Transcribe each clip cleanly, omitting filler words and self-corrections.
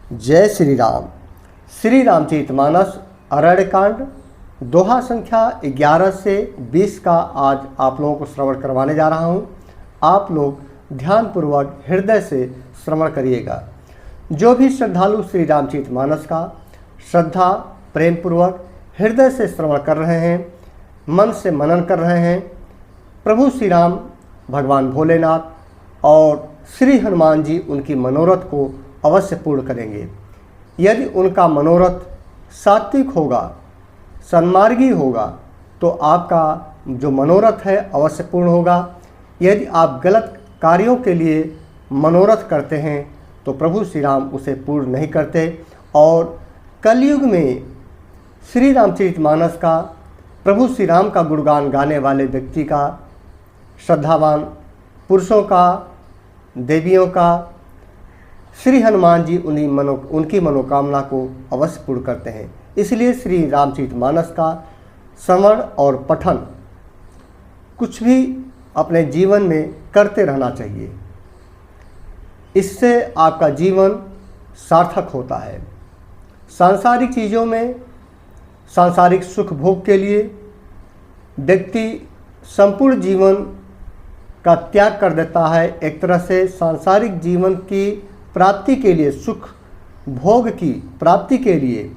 जय श्री राम। श्री रामचरितमानस अरण्यकांड दोहा संख्या 11 से 20 का आज आप लोगों को श्रवण करवाने जा रहा हूँ। आप लोग ध्यानपूर्वक हृदय से श्रवण करिएगा। जो भी श्रद्धालु श्री रामचरितमानस का श्रद्धा प्रेम पूर्वक हृदय से श्रवण कर रहे हैं, मन से मनन कर रहे हैं, प्रभु श्री राम, भगवान भोलेनाथ और श्री हनुमान जी उनकी मनोरथ को अवश्य पूर्ण करेंगे। यदि उनका मनोरथ सात्विक होगा, सन्मार्गी होगा, तो आपका जो मनोरथ है अवश्य पूर्ण होगा। यदि आप गलत कार्यों के लिए मनोरथ करते हैं तो प्रभु श्री राम उसे पूर्ण नहीं करते। और कलयुग में श्री रामचरितमानस का, प्रभु श्री राम का गुणगान गाने वाले व्यक्ति का, श्रद्धावान पुरुषों का, देवियों का, श्री हनुमान जी उनकी मनोकामना को अवश्य पूर्ण करते हैं। इसलिए श्री रामचरितमानस का श्रवण और पठन कुछ भी अपने जीवन में करते रहना चाहिए। इससे आपका जीवन सार्थक होता है। सांसारिक चीज़ों में सांसारिक सुख भोग के लिए व्यक्ति संपूर्ण जीवन का त्याग कर देता है। एक तरह से सांसारिक जीवन की प्राप्ति के लिए, सुख भोग की प्राप्ति के लिए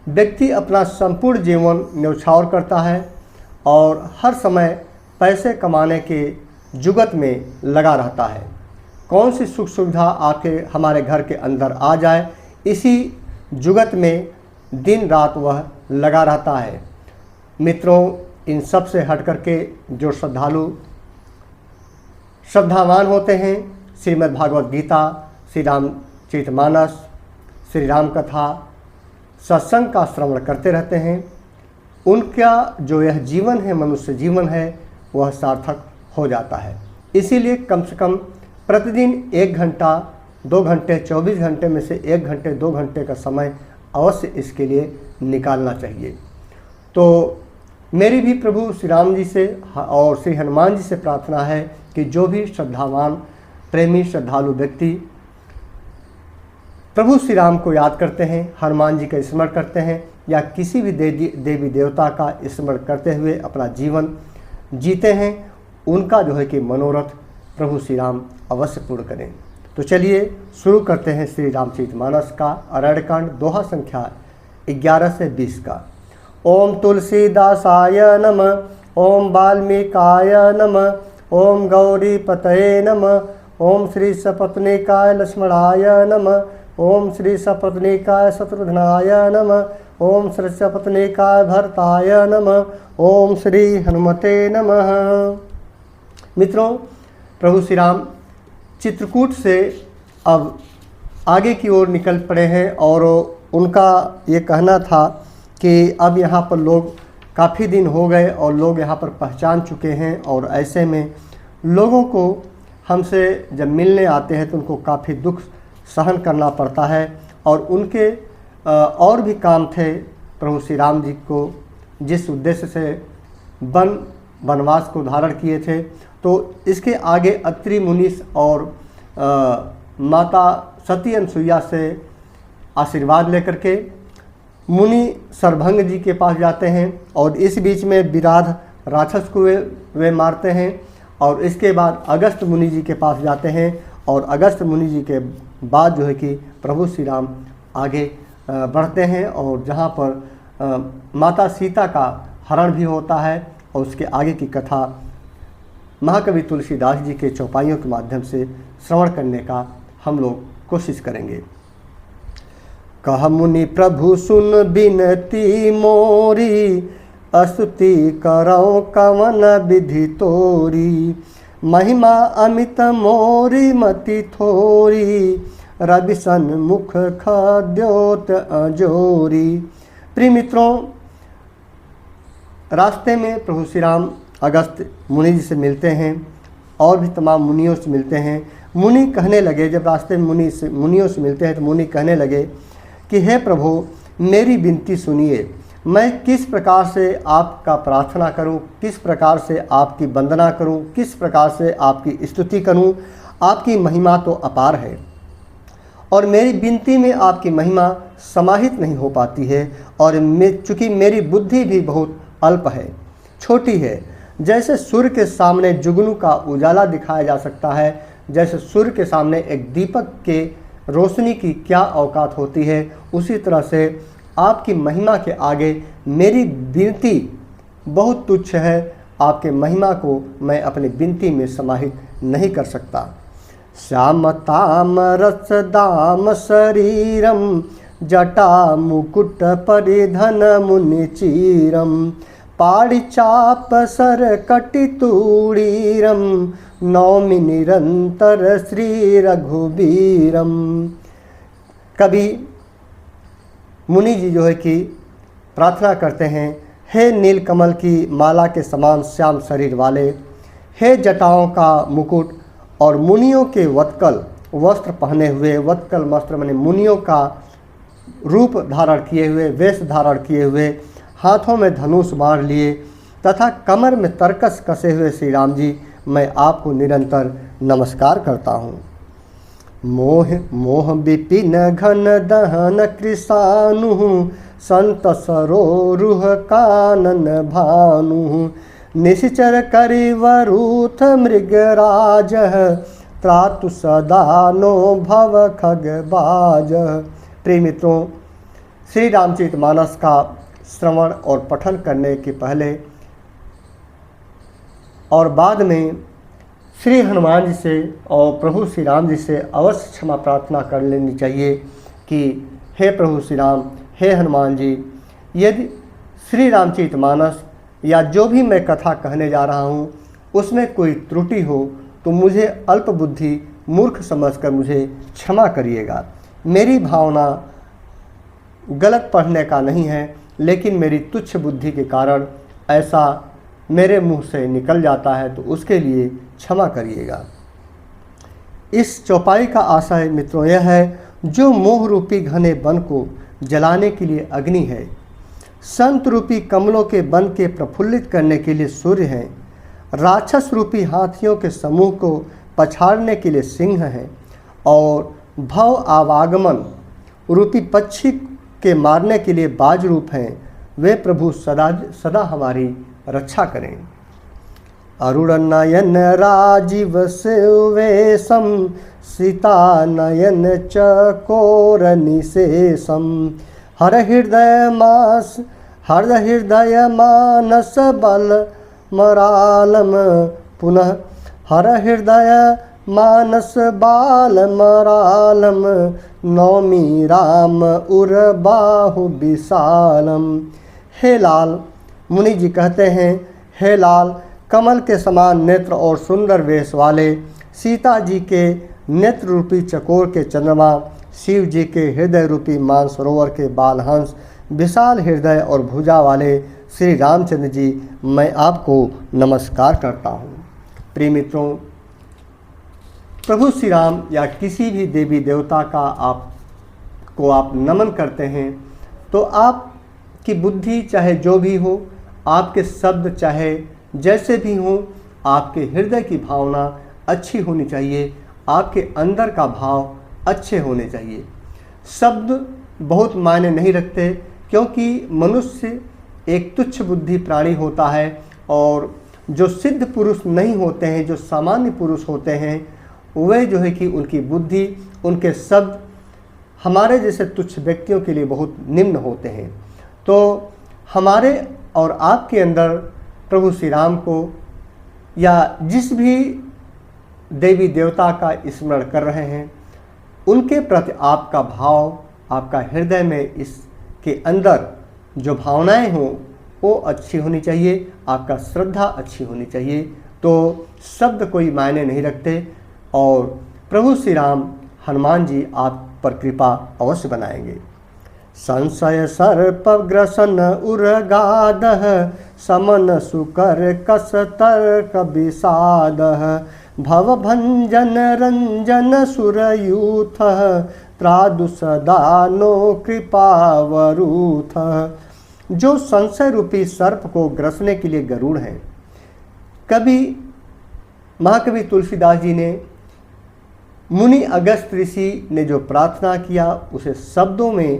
व्यक्ति अपना संपूर्ण जीवन न्यौछावर करता है और हर समय पैसे कमाने के जुगत में लगा रहता है। कौन सी सुख सुविधा आके हमारे घर के अंदर आ जाए, इसी जुगत में दिन रात वह लगा रहता है। मित्रों, इन सब से हट करके जो श्रद्धावान होते हैं, श्रीमद् भागवत गीता, श्री रामचरितमानस, श्री राम कथा, सत्संग का श्रवण करते रहते हैं, उनका जो यह जीवन है, मनुष्य जीवन है, वह सार्थक हो जाता है। इसीलिए कम से कम प्रतिदिन 1 घंटा, 2 घंटे, 24 घंटे में से 1 घंटे 2 घंटे का समय अवश्य इसके लिए निकालना चाहिए। तो मेरी भी प्रभु श्री राम जी से और श्री हनुमान जी से प्रार्थना है कि जो भी श्रद्धावान प्रेमी श्रद्धालु व्यक्ति प्रभु श्री राम को याद करते हैं, हनुमान जी का स्मरण करते हैं या किसी भी देवी देवता का स्मरण करते हुए अपना जीवन जीते हैं, उनका जो है कि मनोरथ प्रभु श्री राम अवश्य पूर्ण करें। तो चलिए शुरू करते हैं श्री रामचरितमानस का अरण्यकांड दोहा संख्या 11 से 20 का। ओम तुलसीदासाय नमः, ओम वाल्मीकाय नमः, ओम गौरीपतये नमः, ओम श्री सपत्नीकाय लक्ष्मणाय नमः, ओम श्री सपत्नीकाय शत्रुघ्नाय नमः, ओम श्री सपत्नीकाय भरताय नमः, ओम श्री हनुमते नमः। मित्रों, प्रभु श्री राम चित्रकूट से अब आगे की ओर निकल पड़े हैं और उनका ये कहना था कि अब यहाँ पर लोग काफ़ी दिन हो गए और लोग यहाँ पर पहचान चुके हैं और ऐसे में लोगों को हमसे जब मिलने आते हैं तो उनको काफ़ी दुख सहन करना पड़ता है। और उनके और भी काम थे प्रभु श्री राम जी को, जिस उद्देश्य से वनवास को धारण किए थे। तो इसके आगे अत्रि मुनि और माता सती अनसुईया से आशीर्वाद लेकर के मुनि सरभंग जी के पास जाते हैं और इस बीच में विराध राक्षस को वे मारते हैं। और इसके बाद अगस्त मुनि जी के पास जाते हैं और अगस्त मुनि जी के बाद जो है कि प्रभु श्री राम आगे बढ़ते हैं और जहाँ पर माता सीता का हरण भी होता है। और उसके आगे की कथा महाकवि तुलसीदास जी के चौपाइयों के माध्यम से श्रवण करने का हम लोग कोशिश करेंगे। कह मुनि प्रभु सुन बिनती मोरी, अस्तुति करौ कवन विधि तोरी, महिमा अमित मोरी मति थोरी, रवि सन्मुख खद्योत अजोरी। प्रिय मित्रों, रास्ते में प्रभु श्री राम अगस्त मुनि जी से मिलते हैं और भी तमाम मुनियों से मिलते हैं। मुनि कहने लगे, जब रास्ते में मुनियों से मिलते हैं तो मुनि कहने लगे कि हे प्रभु, मेरी विनती सुनिए, मैं किस प्रकार से आपका प्रार्थना करूं, किस प्रकार से आपकी वंदना करूं, किस प्रकार से आपकी स्तुति करूं। आपकी महिमा तो अपार है और मेरी विनती में आपकी महिमा समाहित नहीं हो पाती है। और चूँकि मेरी बुद्धि भी बहुत अल्प है, छोटी है। जैसे सूर्य के सामने जुगनू का उजाला दिखाया जा सकता है, जैसे सूर्य के सामने एक दीपक के रोशनी की क्या औकात होती है, उसी तरह से आपकी महिमा के आगे मेरी विनती बहुत तुच्छ है। आपके महिमा को मैं अपनी विनती में समाहित नहीं कर सकता। श्याम ताम रसदाम शरीरम जटा मुकुट परिधन मुनिचीरम पाड़िचाप सर कटितूड़ीरम नौमि निरंतर श्री रघुबीरम। कभी मुनि जी जो है कि प्रार्थना करते हैं, हे नीलकमल की माला के समान श्याम शरीर वाले, हे जटाओं का मुकुट और मुनियों के वत्कल वस्त्र पहने हुए, वत्कल वस्त्र माने मुनियों का रूप धारण किए हुए, वेश धारण किए हुए, हाथों में धनुष बाण लिए तथा कमर में तरकस कसे हुए श्री राम जी, मैं आपको निरंतर नमस्कार करता हूँ। मोह मोह विपिन घन दहन कृषानु संत सरोरुह कानन भानु निश्चर करिवरूथ मृगराज त्रातु सदा नो भव खगबाज। प्रिय मित्रों, श्री रामचरितमानस का श्रवण और पठन करने के पहले और बाद में श्री हनुमान जी से और प्रभु श्री राम जी से अवश्य क्षमा प्रार्थना कर लेनी चाहिए कि हे प्रभु श्री राम, हे हनुमान जी, यदि श्री रामचरितमानस या जो भी मैं कथा कहने जा रहा हूँ उसमें कोई त्रुटि हो तो मुझे अल्प बुद्धि मूर्ख समझकर मुझे क्षमा करिएगा। मेरी भावना गलत पढ़ने का नहीं है, लेकिन मेरी तुच्छ बुद्धि के कारण ऐसा मेरे मुंह से निकल जाता है, तो उसके लिए क्षमा करिएगा। इस चौपाई का आशय मित्रों यह है, जो मोह रूपी घने वन को जलाने के लिए अग्नि है, संत रूपी कमलों के वन के प्रफुल्लित करने के लिए सूर्य हैं, राक्षस रूपी हाथियों के समूह को पछाड़ने के लिए सिंह हैं, और भव आवागमन रूपी पक्षी के मारने के लिए बाज रूप हैं, वे प्रभु सदा सदा हमारी रक्षा करें। अरुण नयन राजीव सेवेशम सीता नयन चकोर निशेषम हर हृदय मानस बल मरालम पुनः हर हृदय मानस बाल मरालम नौमी राम उर बाहु विशालम। हे लाल, मुनि जी कहते हैं, हे लाल, कमल के समान नेत्र और सुंदर वेश वाले, सीता जी के नेत्र रूपी चकोर के चंद्रमा, शिव जी के हृदय रूपी मानसरोवर के बालहंस, विशाल हृदय और भुजा वाले श्री रामचंद्र जी, मैं आपको नमस्कार करता हूँ। प्रिय मित्रों, प्रभु श्री राम या किसी भी देवी देवता का आप नमन करते हैं तो आपकी बुद्धि चाहे जो भी हो, आपके शब्द चाहे जैसे भी हों, आपके हृदय की भावना अच्छी होनी चाहिए, आपके अंदर का भाव अच्छे होने चाहिए। शब्द बहुत मायने नहीं रखते, क्योंकि मनुष्य एक तुच्छ बुद्धि प्राणी होता है, और जो सिद्ध पुरुष नहीं होते हैं, जो सामान्य पुरुष होते हैं, वे जो है कि उनकी बुद्धि, उनके शब्द हमारे जैसे तुच्छ व्यक्तियों के लिए बहुत निम्न होते हैं। तो हमारे और आपके अंदर प्रभु श्री राम को या जिस भी देवी देवता का स्मरण कर रहे हैं, उनके प्रति आपका भाव, आपका हृदय में इसके अंदर जो भावनाएं हों वो अच्छी होनी चाहिए, आपका श्रद्धा अच्छी होनी चाहिए। तो शब्द कोई मायने नहीं रखते, और प्रभु श्री राम हनुमान जी आप पर कृपा अवश्य बनाएंगे। संशय सर्प ग्रसन उर्गाद समन सुकर कस तर्क विषाद भव भंजन रंजन सुरयूथ त्रादु सदा नो कृपावरूथ। जो संशय रूपी सर्प को ग्रसने के लिए गरुड़ हैं। कभी महाकवि तुलसीदास जी ने मुनि अगस्त ऋषि ने जो प्रार्थना किया उसे शब्दों में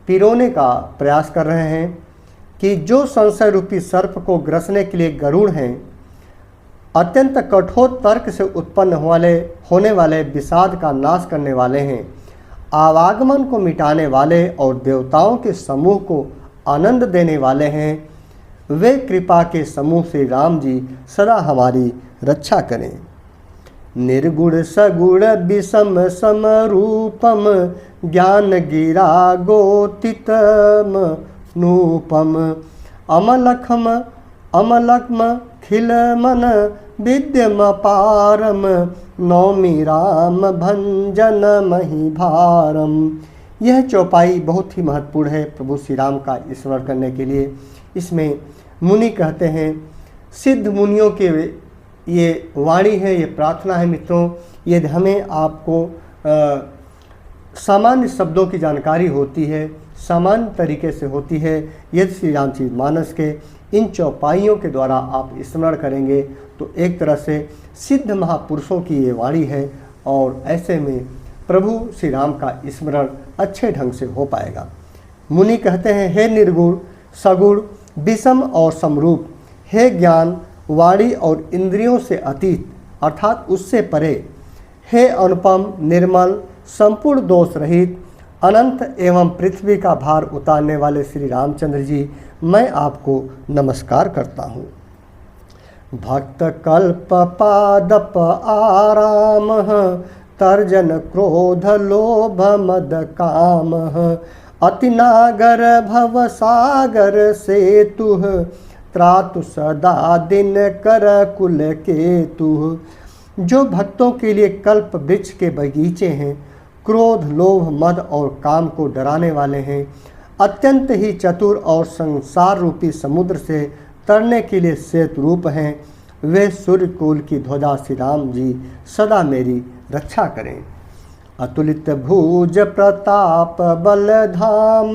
पिरोने का प्रयास कर रहे हैं कि जो संशय रूपी सर्प को ग्रसने के लिए गरुड़ हैं, अत्यंत कठोर तर्क से उत्पन्न होने वाले विषाद का नाश करने वाले हैं, आवागमन को मिटाने वाले और देवताओं के समूह को आनंद देने वाले हैं, वे कृपा के समूह से राम जी सदा हमारी रक्षा करें। निर्गुण सगुण विषम समरूपम ज्ञान गिरा गोतितम नूपम अमलखम अमलक्म खिल मन विद्यम पारम नौमी राम भंजन मही भारम। यह चौपाई बहुत ही महत्वपूर्ण है प्रभु श्री राम का स्मरण करने के लिए। इसमें मुनि कहते हैं, सिद्ध मुनियों के ये वाणी है, ये प्रार्थना है मित्रों। यदि हमें आपको सामान्य शब्दों की जानकारी होती है, सामान्य तरीके से होती है, यदि श्री रामचरित मानस के इन चौपाइयों के द्वारा आप स्मरण करेंगे तो एक तरह से सिद्ध महापुरुषों की ये वाणी है और ऐसे में प्रभु श्री राम का स्मरण अच्छे ढंग से हो पाएगा। मुनि कहते हैं, हे निर्गुण सगुण विषम और समरूप, हे ज्ञान वाणी और इंद्रियों से अतीत अर्थात उससे परे, हे अनुपम निर्मल संपूर्ण दोष रहित अनंत एवं पृथ्वी का भार उतारने वाले श्री रामचंद्र जी, मैं आपको नमस्कार करता हूँ। भक्त कल्प पादप आराम तर्जन क्रोध लोभ मद काम अतिनागर भव सागर सेतु त्रातु सदा दिन कर कुल केतु। जो भक्तों के लिए कल्प वृक्ष के बगीचे हैं, क्रोध लोभ मद और काम को डराने वाले हैं, अत्यंत ही चतुर और संसार रूपी समुद्र से तरने के लिए सेतु रूप हैं, वे सूर्य कुल की ध्वजा श्री राम जी सदा मेरी रक्षा करें। अतुलित भुज प्रताप बल धाम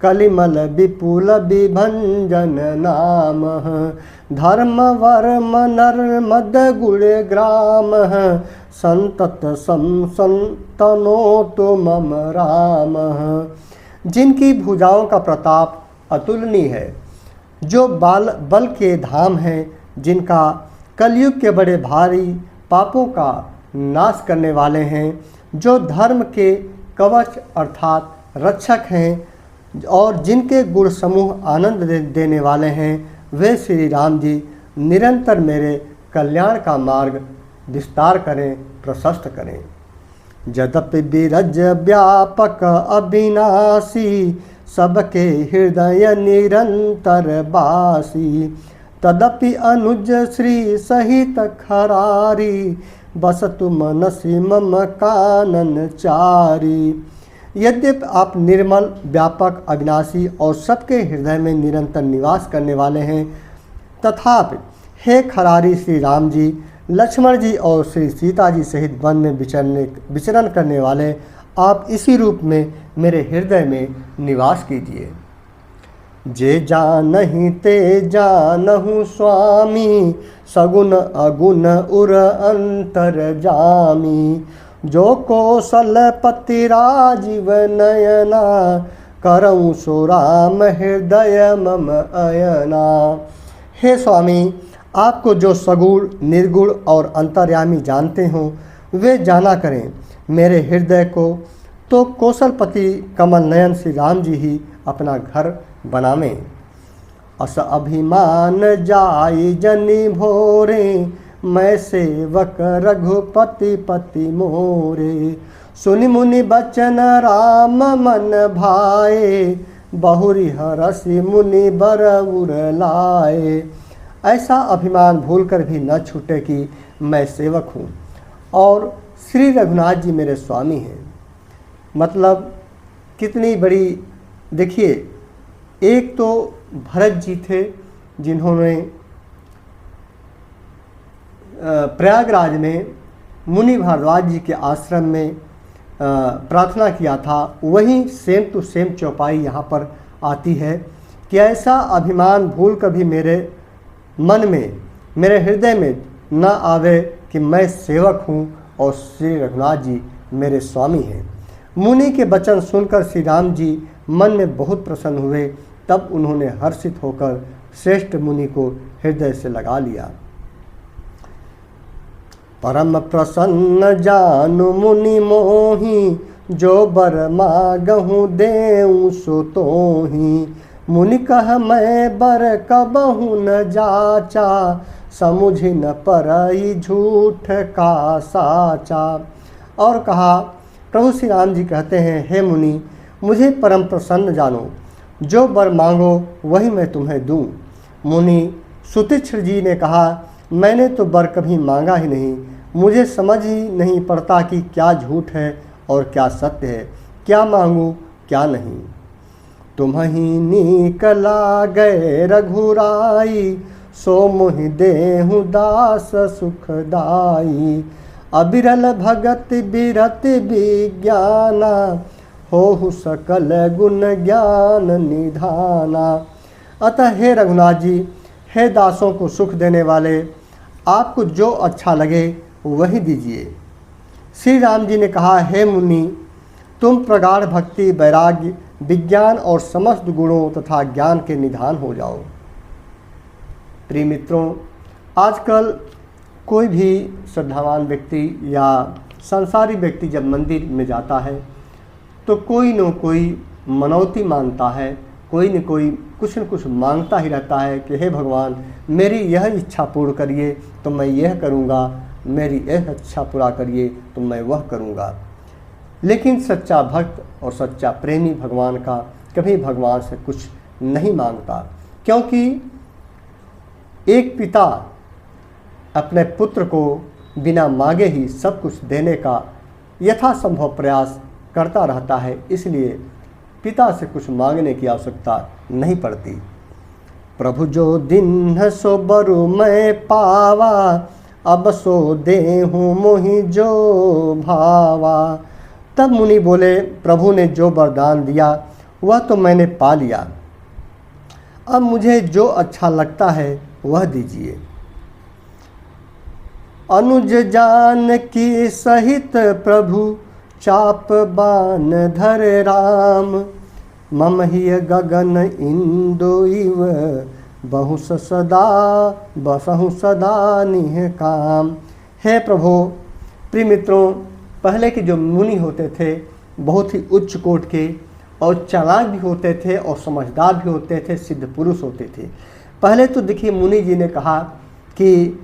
कलिमल विपुल विभंजन नाम धर्म वर्म नर्मद गुण ग्राम संतत संतनो तो मम राम। जिनकी भुजाओं का प्रताप अतुलनीय है, जो बल के धाम हैं, जिनका कलयुग के बड़े भारी पापों का नाश करने वाले हैं, जो धर्म के कवच अर्थात रक्षक हैं और जिनके गुण समूह आनंद देने वाले हैं, वे श्री राम जी निरंतर मेरे कल्याण का मार्ग विस्तार करें, प्रशस्त करें। यद्यपि विरज व्यापक अविनाशी सबके हृदय निरंतर बासी तदपि अनुज श्री सहित खरारी बसतु मनसि मम कानन चारी। यद्यपि आप निर्मल व्यापक अविनाशी और सबके हृदय में निरंतर निवास करने वाले हैं, तथापि हे खरारी श्री राम जी, लक्ष्मण जी और श्री सीता जी सहित वन में विचरण करने वाले, आप इसी रूप में मेरे हृदय में निवास कीजिए। जे जानहि ते जानहु स्वामी सगुण अगुण उर अंतर जामी जो कौशलपति राजीव नयना करऊँ सो राम हृदय मम अयना। हे स्वामी, आपको जो सगुण निर्गुण और अंतर्यामी जानते हो वे जाना करें मेरे हृदय को, तो कौशलपति कमल नयन श्री राम जी ही अपना घर बनावें। अस अभिमान जाय जनि भोरे मैं सेवक रघुपति पति मोरे सुनि मुनि बचन राम मन भाए बहुरी हरसि मुनि बर उर लाए। ऐसा अभिमान भूलकर भी न छूटे कि मैं सेवक हूँ और श्री रघुनाथ जी मेरे स्वामी हैं। मतलब कितनी बड़ी, देखिए, एक तो भरत जी थे जिन्होंने प्रयागराज में मुनि भारद्वाज जी के आश्रम में प्रार्थना किया था, वहीं सेम टू सेम चौपाई यहाँ पर आती है कि ऐसा अभिमान भूल कभी मेरे मन में, मेरे हृदय में न आवे कि मैं सेवक हूँ और श्री रघुनाथ जी मेरे स्वामी हैं। मुनि के वचन सुनकर श्री राम जी मन में बहुत प्रसन्न हुए। तब उन्होंने हर्षित होकर श्रेष्ठ मुनि को हृदय से लगा लिया। परम प्रसन्न जानु मुनि मोहि, जो बर मागहु देऊ सो तोहि। मुनि कह मैं बर कबहु न जाचा, समुझि न परई झूठ का साचा। और कहा, प्रभु श्री राम जी कहते हैं, हे मुनि, मुझे परम प्रसन्न जानो, जो वर मांगो वही मैं तुम्हें दूं। मुनि सुतीक्ष्ण जी ने कहा, मैंने तो वर कभी मांगा ही नहीं, मुझे समझ ही नहीं पड़ता कि क्या झूठ है और क्या सत्य है, क्या मांगूं क्या नहीं। तुम्हीं नीक लागै रघुराई, सो मोहि देहु दास सुखदाई। अबिरल भगत बिरत विज्ञाना, होहु सकल गुण ज्ञान निधाना। अतः हे रघुनाथ जी, हे दासों को सुख देने वाले, आपको जो अच्छा लगे वही दीजिए। श्री राम जी ने कहा, हे मुनि, तुम प्रगाढ़ भक्ति, वैराग्य, विज्ञान और समस्त गुणों तथा ज्ञान के निधान हो जाओ। प्रिय मित्रों, आजकल कोई भी श्रद्धावान व्यक्ति या संसारी व्यक्ति जब मंदिर में जाता है तो कोई न कोई मनौती मांगता है, कोई न कोई कुछ न कुछ मांगता ही रहता है कि हे भगवान, मेरी यह इच्छा पूर्ण करिए तो मैं यह करूँगा, मेरी यह इच्छा पूरा करिए तो मैं वह करूँगा। लेकिन सच्चा भक्त और सच्चा प्रेमी भगवान का कभी भगवान से कुछ नहीं मांगता, क्योंकि एक पिता अपने पुत्र को बिना मांगे ही सब कुछ देने का यथासंभव प्रयास करता रहता है, इसलिए पिता से कुछ मांगने की आवश्यकता नहीं पड़ती। प्रभु जो दिन सो बरु मैं पावा, अब सो देहूँ मोहि जो भावा। तब मुनि बोले, प्रभु ने जो वरदान दिया वह तो मैंने पा लिया, अब मुझे जो अच्छा लगता है वह दीजिए। अनुज जान की सहित प्रभु, चाप बान धर राम। मम हिय गगन इंदु इव, बहुस सदा बसहु सदा निह काम। हे प्रभु, प्रिय मित्रों, पहले के जो मुनि होते थे बहुत ही उच्च कोटि के और चालाक भी होते थे और समझदार भी होते थे, सिद्ध पुरुष होते थे। पहले तो देखिए, मुनि जी ने कहा कि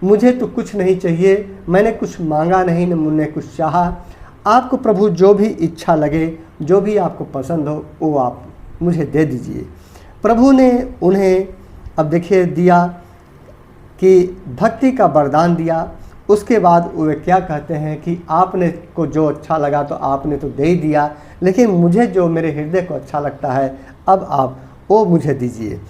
मुझे तो कुछ नहीं चाहिए, मैंने कुछ मांगा नहीं, न मुझे कुछ चाहा। आपको प्रभु जो भी इच्छा लगे, जो भी आपको पसंद हो वो आप मुझे दे दीजिए। प्रभु ने उन्हें अब देखिए दिया कि भक्ति का वरदान दिया। उसके बाद वे क्या कहते हैं कि आपने को जो अच्छा लगा तो आपने तो दे ही दिया, लेकिन मुझे जो मेरे हृदय को अच्छा लगता है अब आप वो मुझे दीजिए।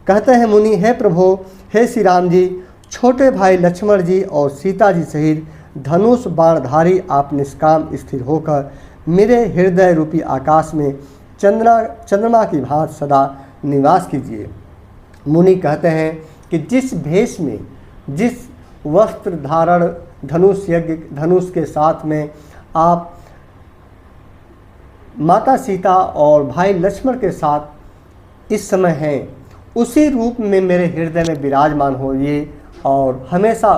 कहते हैं मुनि, हे प्रभु, हे श्री राम जी, छोटे भाई लक्ष्मण जी और सीता जी सहित धनुष बाणधारी आप निष्काम स्थिर होकर मेरे हृदय रूपी आकाश में चंद्रमा की भांति सदा निवास कीजिए। मुनि कहते हैं कि जिस भेष में, जिस वस्त्र धारण धनुष के साथ में आप माता सीता और भाई लक्ष्मण के साथ इस समय हैं, उसी रूप में मेरे हृदय में विराजमान होइए और हमेशा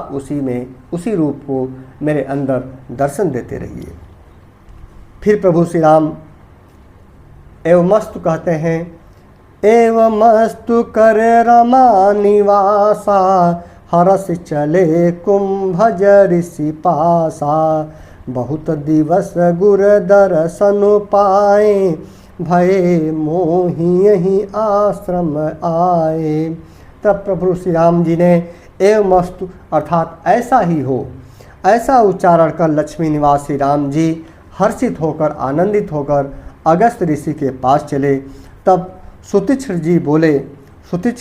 उसी रूप को मेरे अंदर दर्शन देते रहिए। फिर प्रभु श्री राम एवमस्तु कहते हैं, एवमस्तु कर रमा निवासा, हरस चले कुंभज ऋषि पासा। बहुत दिवस गुर दर्शन पाए, भये मोहि यही आश्रम आए। तब प्रभु श्री राम जी ने एवमस्तु अर्थात ऐसा ही हो, ऐसा उच्चारण कर लक्ष्मी निवासी राम जी हर्षित होकर, आनंदित होकर अगस्त ऋषि के पास चले। तब सुतीक्ष्ण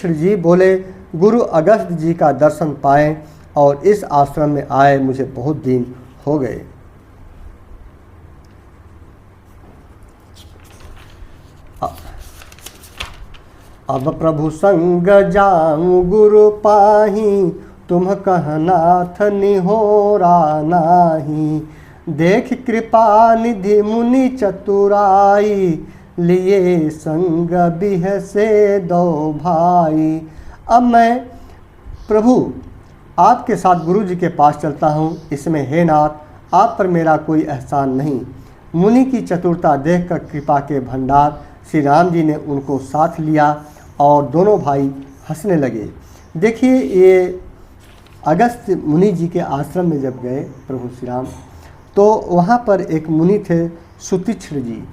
जी बोले, गुरु अगस्त जी का दर्शन पाए और इस आश्रम में आए मुझे बहुत दिन हो गए। अब प्रभु संग जाऊं गुरु पाही, तुम कहनाथ निहोरा नाही। देख कृपा निधि मुनि चतुराई, लिए संग बिह से दो भाई। अब मैं प्रभु आपके साथ गुरु जी के पास चलता हूँ, इसमें हे नाथ आप पर मेरा कोई एहसान नहीं। मुनि की चतुरता देखकर कृपा के भंडार श्री राम जी ने उनको साथ लिया और दोनों भाई हंसने लगे। देखिए, ये अगस्त मुनि जी के आश्रम में जब गए प्रभु श्री राम, तो वहाँ पर एक मुनि थे सुतीक्ष्ण जी।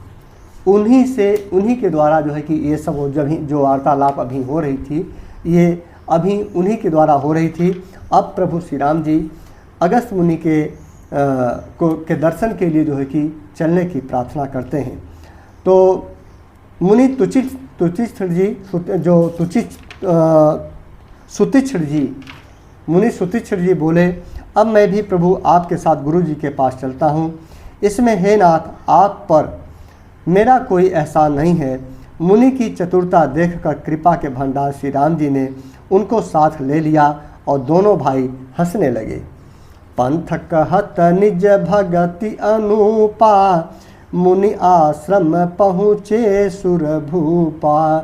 उन्हीं के द्वारा जो है कि ये सब जो वार्तालाप अभी हो रही थी, ये अभी उन्हीं के द्वारा हो रही थी। अब प्रभु श्री राम जी अगस्त मुनि के दर्शन के लिए जो है कि चलने की प्रार्थना करते हैं। तो मुनि सुतीक्ष्ण जी मुनि सुतीक्ष्ण जी बोले, अब मैं भी प्रभु आपके साथ गुरु जी के पास चलता हूँ, इसमें हे नाथ आप पर मेरा कोई एहसान नहीं है। मुनि की चतुरता देखकर कृपा के भंडार श्री राम जी ने उनको साथ ले लिया और दोनों भाई हंसने लगे। पंथ कहत निज भगति अनुपा, मुनि आश्रम पहुँचे सुर भूपा।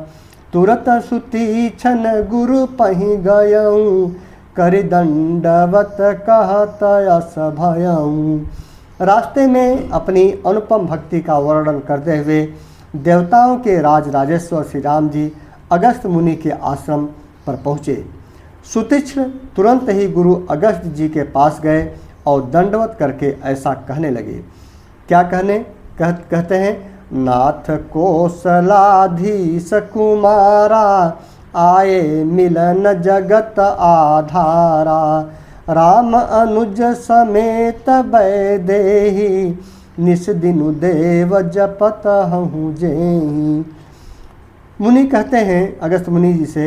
तुरत सुतीक्ष्ण गुरु पहि गयऊँ, कर दंडवत कहत यस भयऊँ। रास्ते में अपनी अनुपम भक्ति का वर्णन करते हुए देवताओं के राजराजेश्वर श्री राम जी अगस्त मुनि के आश्रम पर पहुँचे। सुतीक्ष्ण तुरंत ही गुरु अगस्त जी के पास गए और दंडवत करके ऐसा कहने लगे। क्या कहते हैं, नाथ कौशलाधीश कुमारा, आए मिलन जगत आधारा। राम अनुज समेत वैदेही, निस दिनु देव जपत हूँ जेहि। मुनि कहते हैं अगस्त मुनि जी से,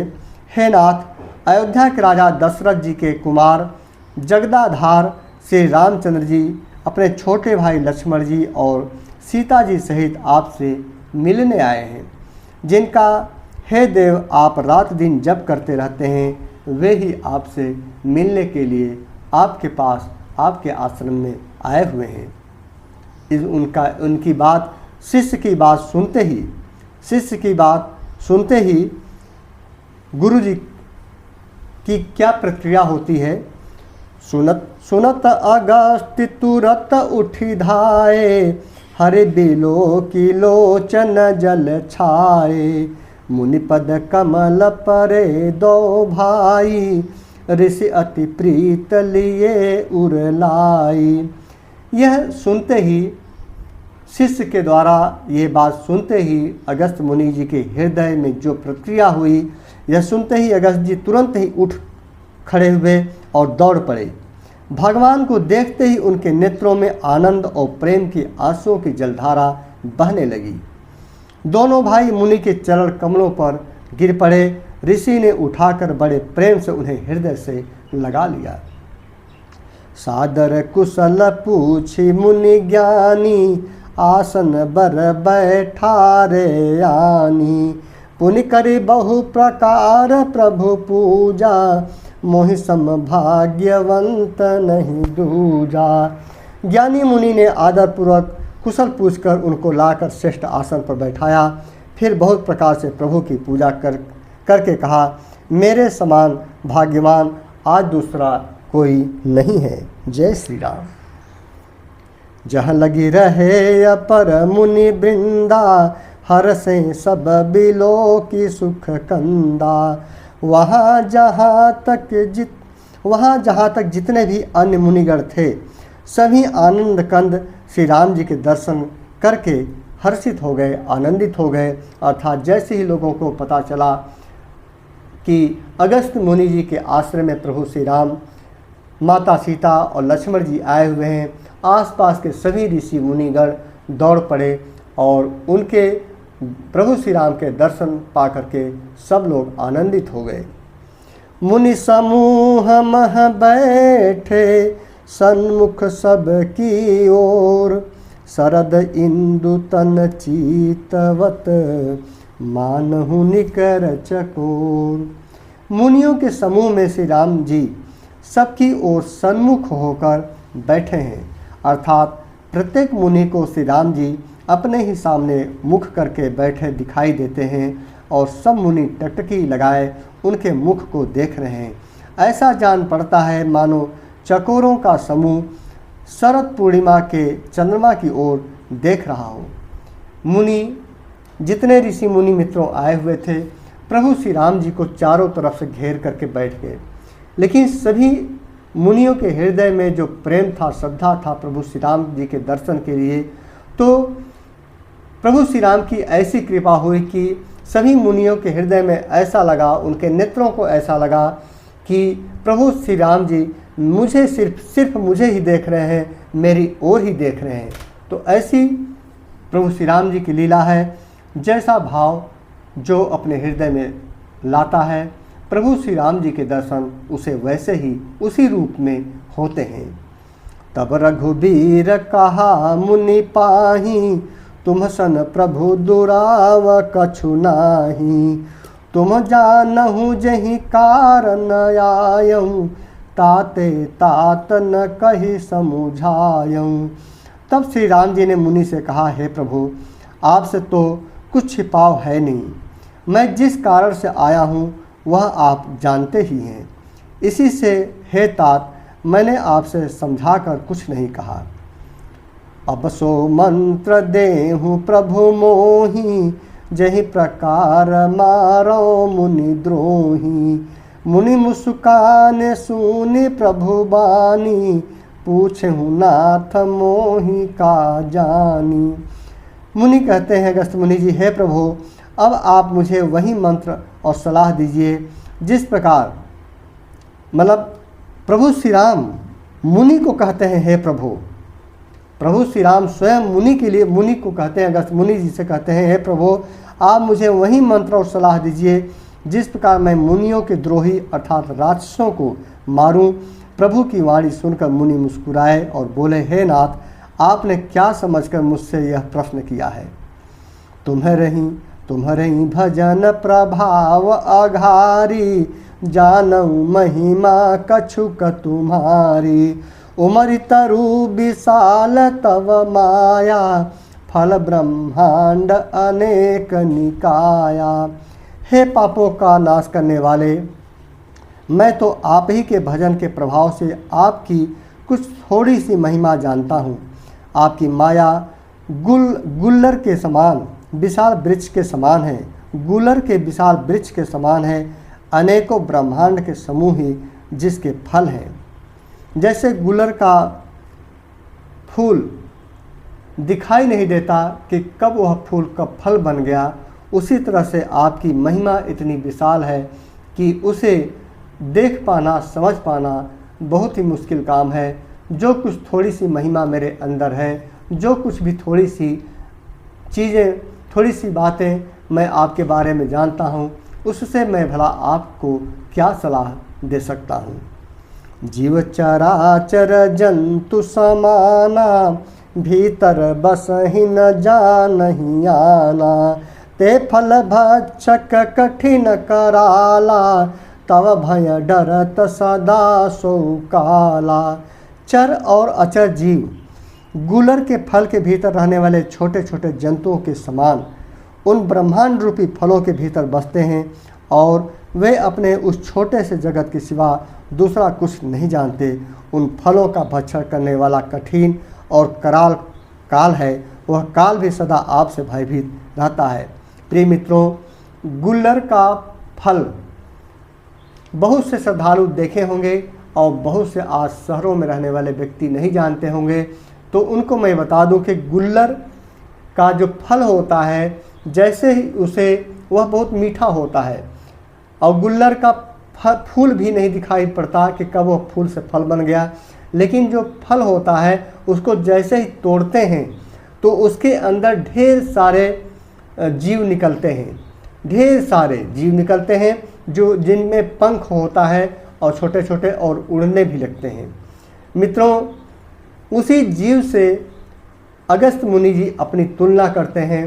हे नाथ, अयोध्या के राजा दशरथ जी के कुमार जगदाधार श्री रामचंद्र जी अपने छोटे भाई लक्ष्मण जी और सीता जी सहित आपसे मिलने आए हैं। जिनका हे देव आप रात दिन जप करते रहते हैं, वे ही आपसे मिलने के लिए आपके पास आपके आश्रम में आए हुए हैं। उनकी बात शिष्य की बात सुनते ही गुरु जी की क्या प्रक्रिया होती है। सुनत अगस्त तुरत उठी धाये, हरे बिलो की लोचन जल छाए। मुनिपद कमल परे दो भाई, ऋषि अति प्रीत लिए उरलाई। यह सुनते ही शिष्य के द्वारा ये बात सुनते ही अगस्त मुनि जी के हृदय में जो प्रक्रिया हुई, यह सुनते ही अगस्त जी तुरंत ही उठ खड़े हुए और दौड़ पड़े। भगवान को देखते ही उनके नेत्रों में आनंद और प्रेम की आंसुओं की जलधारा बहने लगी। दोनों भाई मुनि के चरण कमलों पर गिर पड़े। ऋषि ने उठाकर बड़े प्रेम से उन्हें हृदय से लगा लिया। सादर कुशल पूछी मुनि ज्ञानी, आसन बर बैठारे आनी। पुनि करी बहु प्रकार प्रभु पूजा, मोहि सम भाग्यवंत नहीं दूजा। ज्ञानी मुनि ने आदरपूर्वक कुशल पूछकर उनको लाकर श्रेष्ठ आसन पर बैठाया। फिर बहुत प्रकार से प्रभु की पूजा करके कहा, मेरे समान भाग्यवान आज दूसरा कोई नहीं है। जय श्री राम। जहाँ लगी रहे अपर मुनि वृंदा, हर से सब बिलो की सुख कंदा। वहाँ जहाँ तक जितने भी अन्य मुनिगण थे, सभी आनंद कंद श्री राम जी के दर्शन करके हर्षित हो गए, आनंदित हो गए। अर्थात जैसे ही लोगों को पता चला कि अगस्त मुनि जी के आश्रम में प्रभु श्री राम, माता सीता और लक्ष्मण जी आए हुए हैं, आसपास के सभी ऋषि मुनिगण दौड़ पड़े और उनके प्रभु श्री राम के दर्शन पा करके सब लोग आनंदित हो गए। मुनि समूह मह बैठे, सन्मुख सब की ओर। शरद इंदु तन चीतवत, मानहु निकर चकोर। मुनियों के समूह में श्री राम जी सबकी ओर सन्मुख होकर बैठे हैं। अर्थात प्रत्येक मुनि को श्री राम जी अपने ही सामने मुख करके बैठे दिखाई देते हैं और सब मुनि टकटकी लगाए उनके मुख को देख रहे हैं। ऐसा जान पड़ता है मानो चकोरों का समूह शरद पूर्णिमा के चंद्रमा की ओर देख रहा हो। मुनि जितने ऋषि मुनि मित्रों आए हुए थे प्रभु श्री राम जी को चारों तरफ से घेर करके बैठ गए, लेकिन सभी मुनियों के हृदय में जो प्रेम था, श्रद्धा था प्रभु श्री राम जी के दर्शन के लिए, तो प्रभु श्री राम की ऐसी कृपा हुई कि सभी मुनियों के हृदय में ऐसा लगा, उनके नेत्रों को ऐसा लगा कि प्रभु श्री राम जी मुझे सिर्फ मुझे ही देख रहे हैं, मेरी ओर ही देख रहे हैं। तो ऐसी प्रभु श्री राम जी की लीला है। जैसा भाव जो अपने हृदय में लाता है प्रभु श्री राम जी के दर्शन उसे वैसे ही उसी रूप में होते हैं। तब रघुबीर कहा मुनि पाही, तुम सन प्रभु दुराव कछु नाही। तुम जानहु जहि कारण आयऊँ, ताते तात न कहि समुझायऊँ। तब श्री राम जी ने मुनि से कहा, हे प्रभु, आपसे तो कुछ छिपाव है नहीं। मैं जिस कारण से आया हूँ वह आप जानते ही हैं। इसी से हे तात, मैंने आपसे समझाकर कुछ नहीं कहा। अब सो मंत्र देहूँ प्रभु मोही, जहि प्रकार मारो मुनि द्रोही। मुनि मुस्कान सुनि प्रभु बानी, पूछहु नाथ मोहि का जानी। मुनि कहते हैं अगस्त्य मुनि जी, हे प्रभु, अब आप मुझे वही मंत्र और सलाह दीजिए जिस प्रकार, मतलब प्रभु श्री राम मुनि को कहते हैं हे प्रभु। प्रभु श्री राम स्वयं मुनि के लिए मुनि को कहते हैं, अगस्त्य मुनि जी से कहते हैं, हे प्रभु, आप मुझे वही मंत्र और सलाह दीजिए जिस प्रकार मैं मुनियों के द्रोही अर्थात राक्षसों को मारूं। प्रभु की वाणी सुनकर मुनि मुस्कुराए और बोले, हे नाथ, आपने क्या समझकर मुझसे यह प्रश्न किया है। तुम्हारे भजन प्रभाव अघारी, जानऊ महिमा कछुक तुम्हारी। उमरि तरु विशाल तव माया, फल ब्रह्मांड अनेक निकाया। हे पापों का नाश करने वाले, मैं तो आप ही के भजन के प्रभाव से आपकी कुछ थोड़ी सी महिमा जानता हूँ। आपकी माया गुल्लर के समान विशाल वृक्ष के समान है, गुलर के विशाल वृक्ष के समान है, अनेकों ब्रह्मांड के समूह ही जिसके फल हैं। जैसे गुलर का फूल दिखाई नहीं देता कि कब वह फूल कब फल बन गया, उसी तरह से आपकी महिमा इतनी विशाल है कि उसे देख पाना, समझ पाना बहुत ही मुश्किल काम है। जो कुछ थोड़ी सी महिमा मेरे अंदर है, जो कुछ भी थोड़ी सी चीज़ें, थोड़ी सी बातें मैं आपके बारे में जानता हूँ, उससे मैं भला आपको क्या सलाह दे सकता हूँ। जीव चराचर जंतु समाना, भीतर बसहि न जानहि आना। ते फल भक्षक कठिन कराला, तव भय डरत सदा सो काला। चर और अचर जीव गुलर के फल के भीतर रहने वाले छोटे छोटे जंतुओं के समान उन ब्रह्मांड रूपी फलों के भीतर बसते हैं और वे अपने उस छोटे से जगत के सिवा दूसरा कुछ नहीं जानते। उन फलों का भक्षण करने वाला कठिन और कराल काल है, वह काल भी सदा आपसे भयभीत रहता है। प्रिय मित्रों, गुल्लर का फल बहुत से श्रद्धालु देखे होंगे और बहुत से आज शहरों में रहने वाले व्यक्ति नहीं जानते होंगे। तो उनको मैं बता दूं कि गुल्लर का जो फल होता है, जैसे ही उसे वह बहुत मीठा होता है और गुल्लर का फूल भी नहीं दिखाई पड़ता कि कब वह फूल से फल बन गया, लेकिन जो फल होता है उसको जैसे ही तोड़ते हैं तो उसके अंदर ढेर सारे जीव निकलते हैं, ढेर सारे जीव निकलते हैं जो जिनमें पंख होता है और छोटे छोटे और उड़ने भी लगते हैं। मित्रों, उसी जीव से अगस्त्य मुनि जी अपनी तुलना करते हैं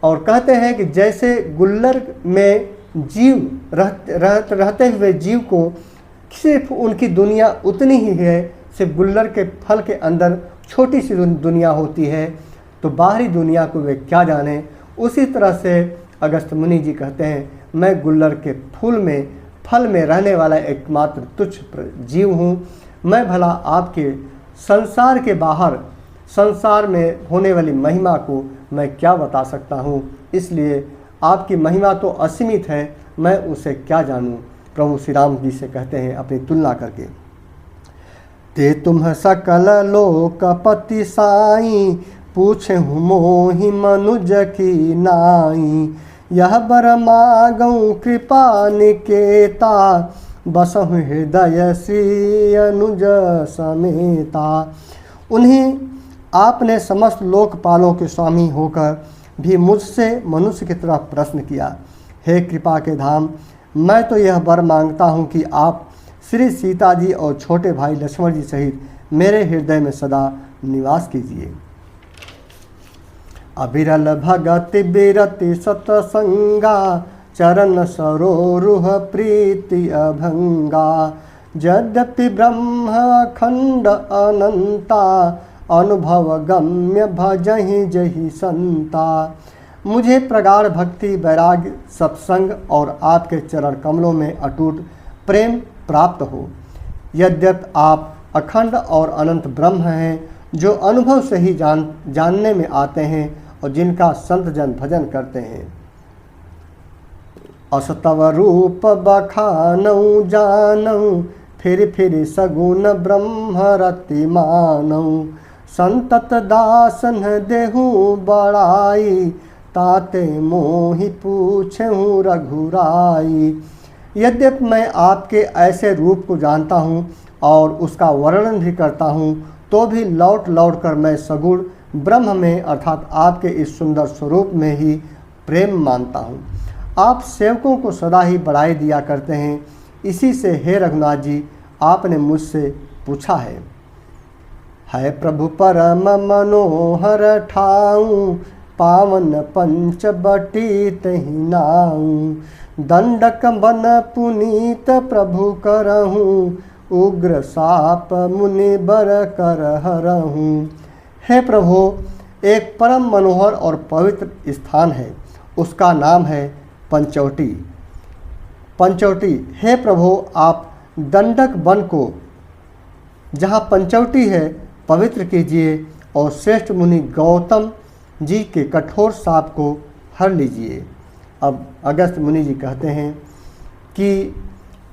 और कहते हैं कि जैसे गुल्लर में जीव रहते हुए जीव को सिर्फ उनकी दुनिया उतनी ही है, सिर्फ गुल्लर के फल के अंदर छोटी सी दुनिया होती है, तो बाहरी दुनिया को वे क्या जाने। उसी तरह से अगस्त मुनि जी कहते हैं, मैं गुल्लर के फल में रहने वाला एकमात्र तुच्छ जीव हूँ। मैं भला आपके संसार के बाहर, संसार में होने वाली महिमा को मैं क्या बता सकता हूँ। इसलिए आपकी महिमा तो असीमित है, मैं उसे क्या जानूँ। प्रभु श्री राम जी से कहते हैं अपनी तुलना करके, ते तुम सकल लोकपति साई, पूछे हूँ मोहि मनुज की नाई। यह बर मागऊँ कृपा निकेता, बसहु हृदय श्री अनुज समेता। उन्हें आपने समस्त लोकपालों के स्वामी होकर भी मुझसे मनुष्य की तरह प्रश्न किया। हे कृपा के धाम, मैं तो यह वर मांगता हूँ कि आप श्री सीता जी और छोटे भाई लक्ष्मण जी सहित मेरे हृदय में सदा निवास कीजिए। अविरल भगति बिरति सतसंगा, चरण सरोरुह प्रीति अभंगा। यद्यपि ब्रह्म अखंड अनंता, अनुभव गम्य भजहि जहि संता। मुझे प्रगाढ़ भक्ति, वैराग्य, सत्संग और आपके चरण कमलों में अटूट प्रेम प्राप्त हो। यद्यपि आप अखंड और अनंत ब्रह्म हैं, जो अनुभव से ही जानने में आते हैं और जिनका संत जन भजन करते हैं। असतव रूप बखानऊ जानऊ, फिर सगुण ब्रह्म रति मानऊ। संतत दासन देहु बड़ाई, ताते मोहि पूछूं रघुराई। यद्यपि मैं आपके ऐसे रूप को जानता हूँ और उसका वर्णन भी करता हूँ, तो भी लौट लौट कर मैं सगुण ब्रह्म में अर्थात आपके इस सुंदर स्वरूप में ही प्रेम मानता हूँ। आप सेवकों को सदा ही बढ़ाई दिया करते हैं। इसी से हे रघुनाथ जी, आपने मुझसे पूछा है प्रभु परम मनोहर ठाऊं, पावन पंच बटी तहि नाऊं। दंडक बन पुनीत प्रभु करहूँ, उग्र साप मुनि बर कर हरहूँ। हे प्रभु, एक परम मनोहर और पवित्र स्थान है, उसका नाम है पंचवटी। हे प्रभु, आप दंडक वन को, जहाँ पंचवटी है, पवित्र कीजिए और श्रेष्ठ मुनि गौतम जी के कठोर शाप को हर लीजिए। अब अगस्त मुनि जी कहते हैं कि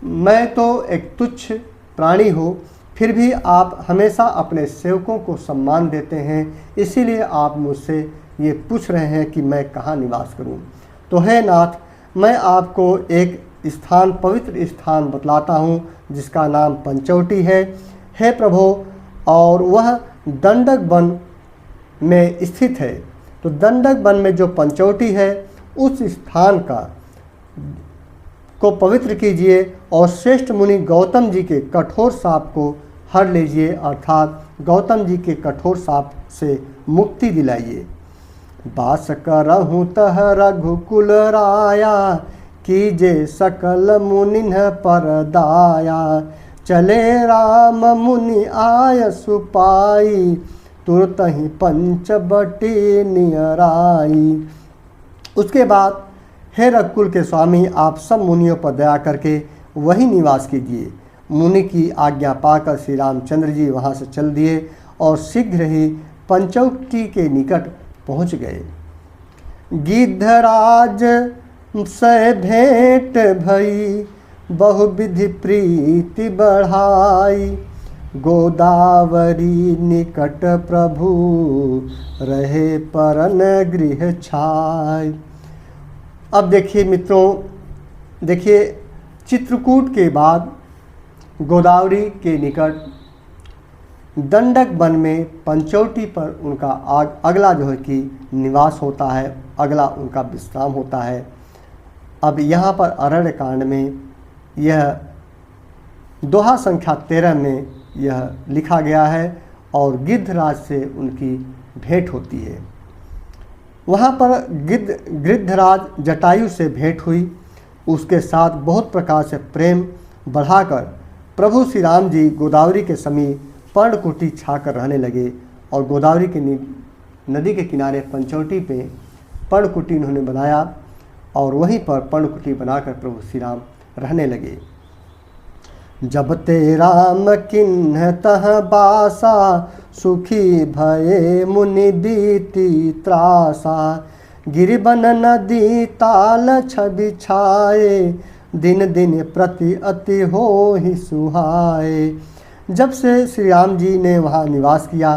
मैं तो एक तुच्छ प्राणी हूँ, फिर भी आप हमेशा अपने सेवकों को सम्मान देते हैं, इसीलिए आप मुझसे ये पूछ रहे हैं कि मैं कहाँ निवास करूँ। तो हे नाथ, मैं आपको एक स्थान, पवित्र स्थान बतलाता हूँ जिसका नाम पंचवटी है। हे प्रभु, और वह दंडक वन में स्थित है। तो दंडक वन में जो पंचवटी है, उस स्थान को पवित्र कीजिए और श्रेष्ठ मुनि गौतम जी के कठोर शाप को हर लीजिए, अर्थात गौतम जी के कठोर शाप से मुक्ति दिलाइए। बास करहूँ तह रघुकुल राया, कीजे सकल मुनिन पर दाया। चले राम मुनि आय सुपाई, तुरत ही पंच बटी नियराई। उसके बाद हे रघुकुल के स्वामी, आप सब मुनियों पर दया करके वही निवास कीजिए। मुनि की आज्ञा पाकर श्री रामचंद्र जी वहाँ से चल दिए और शीघ्र ही पंचवटी के निकट पहुँच गए। गिद्धराज से भेंट भई, बहुविधि प्रीति बढ़ाई। गोदावरी निकट प्रभु, रहे परन गृह छाय। अब देखिए मित्रों, देखिए चित्रकूट के बाद गोदावरी के निकट दंडक वन में पंचवटी पर उनका अगला जो है कि निवास होता है, अगला उनका विश्राम होता है। अब यहाँ पर अरण्य कांड में यह दोहा संख्या 13 में यह लिखा गया है और गिद्धराज से उनकी भेंट होती है। वहाँ पर गिद्धराज जटायु से भेंट हुई, उसके साथ बहुत प्रकार से प्रेम बढ़ाकर प्रभु श्री राम जी गोदावरी के समीप पर्णकुटी छाकर रहने लगे और गोदावरी के नदी के किनारे पंचवटी पे पर्णकुटी उन्होंने बनाया और वहीं पर पर्णकुटी बनाकर प्रभु श्री राम रहने लगे। जब ते राम किन्ह तह बासा, सुखी भये मुनि दीति त्रासा। गिरिबन नदी ताल छवि छाए, दिन दिन प्रति अति हो ही सुहाए। जब से श्री राम जी ने वहाँ निवास किया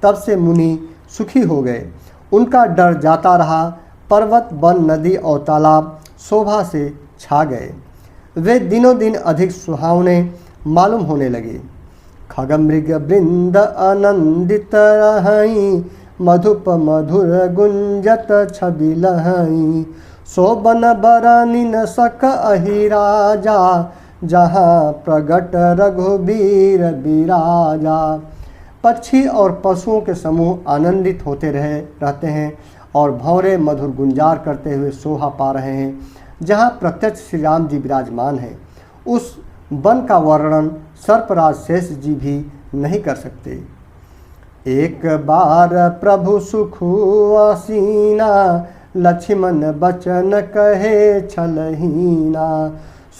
तब से मुनि सुखी हो गए। उनका डर जाता रहा। पर्वत, वन, नदी और तालाब शोभा से छा गए। वे दिनों दिन अधिक सुहावने मालूम होने लगे। खगमृग वृंद आनंदित रहई, मधुप मधुर गुंजत छवि लहई। शोभन बरनि न सक अहि राजा, जहाँ प्रगट रघुबीर बिराजा। पक्षी और पशुओं के समूह आनंदित होते रहते हैं और भंवरे मधुर गुंजार करते हुए शोभा पा रहे हैं, जहाँ प्रत्यक्ष श्री राम जी विराजमान हैं। उस वन का वर्णन सर्पराज शेष जी भी नहीं कर सकते। एक बार प्रभु सुखु आसीना, लक्ष्मण बचन कहे छलहीना।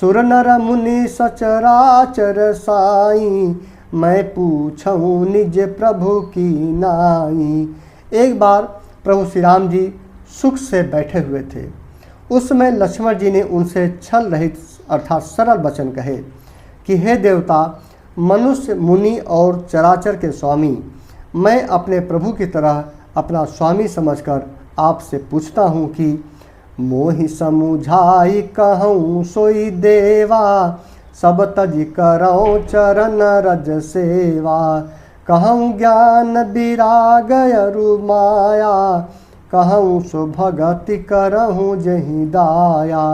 सुर नर मुनि सचराचर साई, मैं पूछूं निज प्रभु की नाई। एक बार प्रभु श्री राम जी सुख से बैठे हुए थे। उस समय लक्ष्मण जी ने उनसे छल रहित अर्थात सरल वचन कहे कि हे देवता, मनुष्य, मुनि और चराचर के स्वामी, मैं अपने प्रभु की तरह अपना स्वामी समझकर आपसे पूछता हूँ कि मोहि समुझाई कहूँ सोई देवा। सब तज करऊँ चरण रज सेवा। कहूँ ज्ञान विराग अरु माया, कहूँ सो भगति करहूँ जही दाया।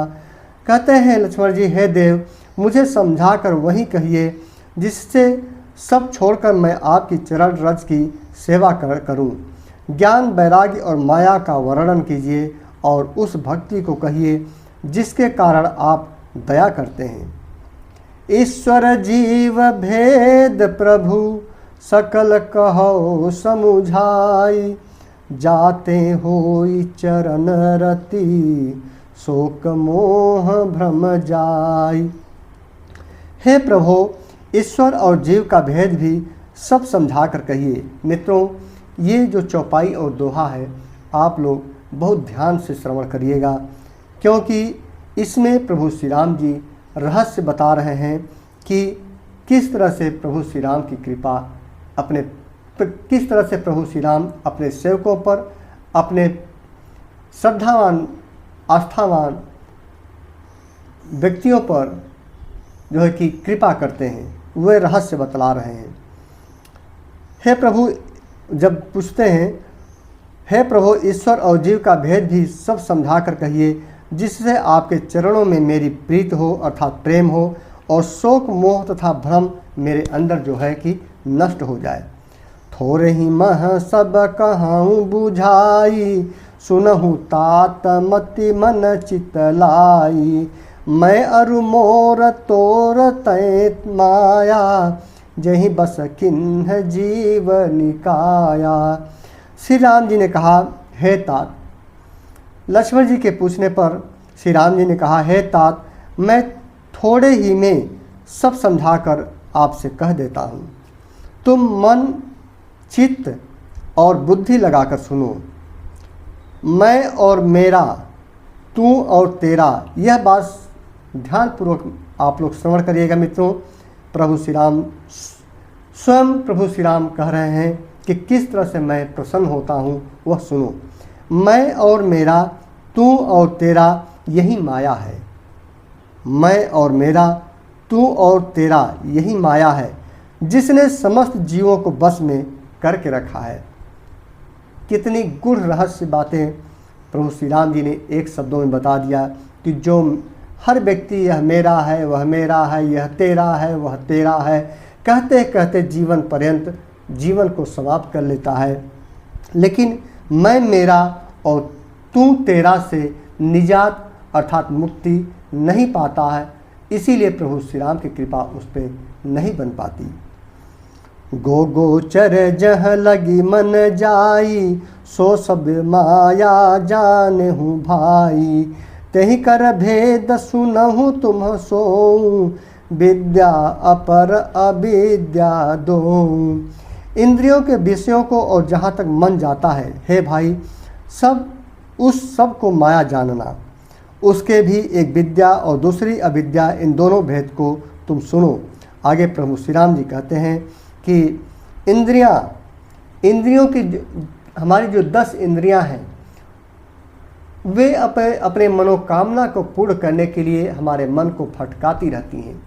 कहते हैं लक्ष्मण जी, हे देव, मुझे समझाकर वही कहिए जिससे सब छोड़कर मैं आपकी चरण रज की सेवा करूं। ज्ञान, वैराग्य और माया का वर्णन कीजिए और उस भक्ति को कहिए जिसके कारण आप दया करते हैं। ईश्वर जीव भेद प्रभु, सकल कहो समुझाई। जाते होई चरण रति, शोक मोह भ्रम जाई। हे प्रभु, ईश्वर और जीव का भेद भी सब समझा कर कहिए। मित्रों, ये जो चौपाई और दोहा है, आप लोग बहुत ध्यान से श्रवण करिएगा, क्योंकि इसमें प्रभु श्री राम जी रहस्य बता रहे हैं कि किस तरह से प्रभु श्री राम की कृपा किस तरह से प्रभु श्री राम अपने सेवकों पर, अपने श्रद्धावान आस्थावान व्यक्तियों पर जो है कि कृपा करते हैं, वे रहस्य बतला रहे हैं। हे प्रभु, जब पूछते हैं, हे प्रभु, ईश्वर और जीव का भेद भी सब समझा कर कहिए जिससे आपके चरणों में मेरी प्रीत हो अर्थात प्रेम हो और शोक मोह तथा भ्रम मेरे अंदर जो है कि नष्ट हो जाए। थोरे ही मह सब कहूँ बुझाई, सुनहु तात मति मन चित लाई। मैं अरु मोर तोर तैत माया, जही बस किन्ह जीव निकाया। श्री राम जी ने कहा, हे तात। लक्ष्मण जी के पूछने पर श्री राम जी ने कहा, हे तात, मैं थोड़े ही में सब समझाकर आपसे कह देता हूँ। तुम मन, चित्त और बुद्धि लगाकर सुनो। मैं और मेरा, तू और तेरा, यह बात ध्यानपूर्वक आप लोग श्रवण करिएगा। मित्रों, प्रभु श्री राम स्वयं प्रभु श्री राम कह रहे हैं कि किस तरह से मैं प्रसन्न होता हूँ, वह सुनो। मैं और मेरा, तू और तेरा, यही माया है। मैं और मेरा, तू और तेरा, यही माया है जिसने समस्त जीवों को बस में करके रखा है। कितनी गूढ़ रहस्य बातें प्रभु श्री राम जी ने एक शब्दों में बता दिया कि जो हर व्यक्ति यह मेरा है, वह मेरा है, यह तेरा है, वह तेरा है, कहते कहते जीवन पर्यंत जीवन को समाप्त कर लेता है। लेकिन मैं मेरा और तू तेरा से निजात अर्थात मुक्ति नहीं पाता है। इसीलिए प्रभु श्री राम की कृपा उस पर नहीं बन पाती। गो गोचर जह लगी मन जाई, सो सब माया जानहु भाई। तेहि कर भेद सुनहु तुम सोऊं, विद्या अपर अविद्या दोऊं। इंद्रियों के विषयों को और जहाँ तक मन जाता है, हे भाई, उस सब को माया जानना। उसके भी एक विद्या और दूसरी अविद्या, इन दोनों भेद को तुम सुनो। आगे प्रभु श्री राम जी कहते हैं कि इंद्रियों की हमारी जो 10 इंद्रियां हैं, वे अपने मनोकामना को पूर्ण करने के लिए हमारे मन को फटकाती रहती हैं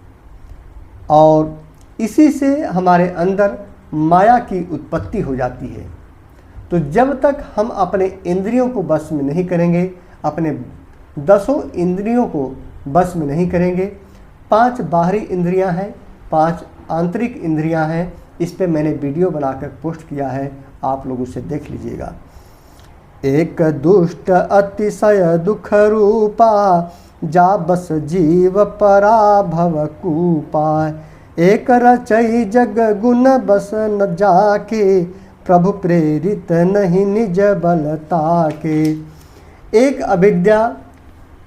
और इसी से हमारे अंदर माया की उत्पत्ति हो जाती है। तो जब तक हम अपने इंद्रियों को बस में नहीं करेंगे, अपने 10 इंद्रियों को बस में नहीं करेंगे, 5 बाहरी इंद्रियां हैं, 5 आंतरिक इंद्रियां हैं। इस पे मैंने वीडियो बनाकर पोस्ट किया है, आप लोग उसे देख लीजिएगा। एक दुष्ट अतिशय दुख रूपा, जा बस जीव पराभव कूपा। एक रचई जग गुण बस न जाके, प्रभु प्रेरित नहीं निज बलता के। एक अविद्या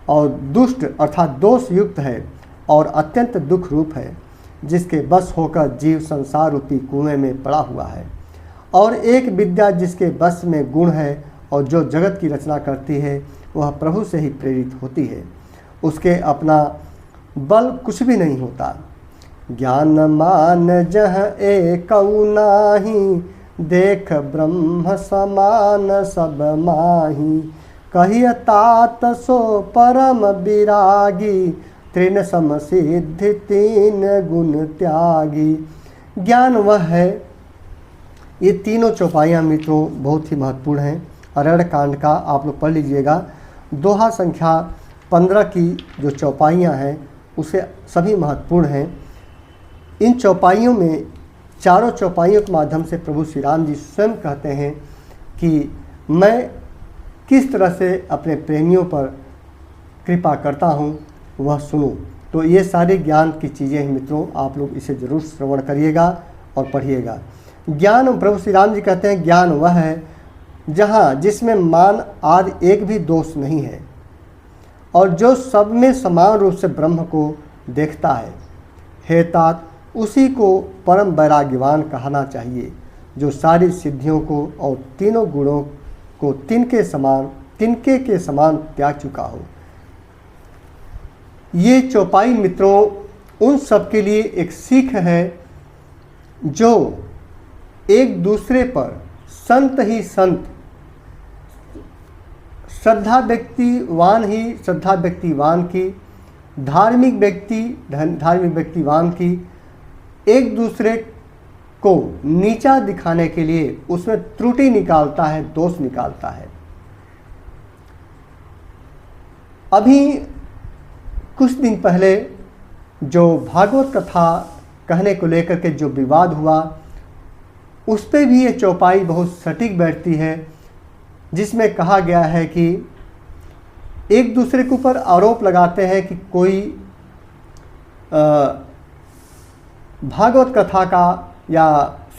और दुष्ट अर्थात दोष युक्त है और अत्यंत दुख रूप है, जिसके बस होकर जीव संसार रूपी कुएं में पड़ा हुआ है। और एक विद्या जिसके बस में गुण है और जो जगत की रचना करती है, वह प्रभु से ही प्रेरित होती है। उसके अपना बल कुछ भी नहीं होता। ज्ञान मान जह एकौ नाही, देख ब्रह्म समान सब माही। कहिय तात सो परम विरागी, तृण सम सिद्धि 3 गुण त्यागी। ज्ञान वह है, ये तीनों चौपाइयाँ मित्रों बहुत ही महत्वपूर्ण हैं। अरण्य कांड का आप लोग पढ़ लीजिएगा। दोहा संख्या 15 की जो चौपाइयाँ हैं, उसे सभी महत्वपूर्ण हैं। इन चौपाइयों में, चारों चौपाइयों के माध्यम से प्रभु श्री राम जी स्वयं कहते हैं कि मैं किस तरह से अपने प्रेमियों पर कृपा करता हूँ, वह सुनो। तो ये सारे ज्ञान की चीज़ें हैं मित्रों, आप लोग इसे ज़रूर श्रवण करिएगा और पढ़िएगा। ज्ञान, प्रभु श्री राम जी कहते हैं, ज्ञान वह है जिसमें मान आदि एक भी दोष नहीं है और जो सब में समान रूप से ब्रह्म को देखता है। हे तात, उसी को परम वैराग्यवान कहना चाहिए, जो सारी सिद्धियों को और तीनों गुणों को तिनके के समान त्याग चुका हो। ये चौपाई मित्रों उन सब के लिए एक सीख है जो एक दूसरे पर संत ही संत, श्रद्धा व्यक्तिवान की, धार्मिक व्यक्तिवान की एक दूसरे को नीचा दिखाने के लिए उसमें त्रुटि निकालता है, दोष निकालता है। अभी कुछ दिन पहले जो भागवत कथा कहने को लेकर के जो विवाद हुआ, उस पर भी ये चौपाई बहुत सटीक बैठती है, जिसमें कहा गया है कि एक दूसरे के ऊपर आरोप लगाते हैं कि कोई भागवत कथा का या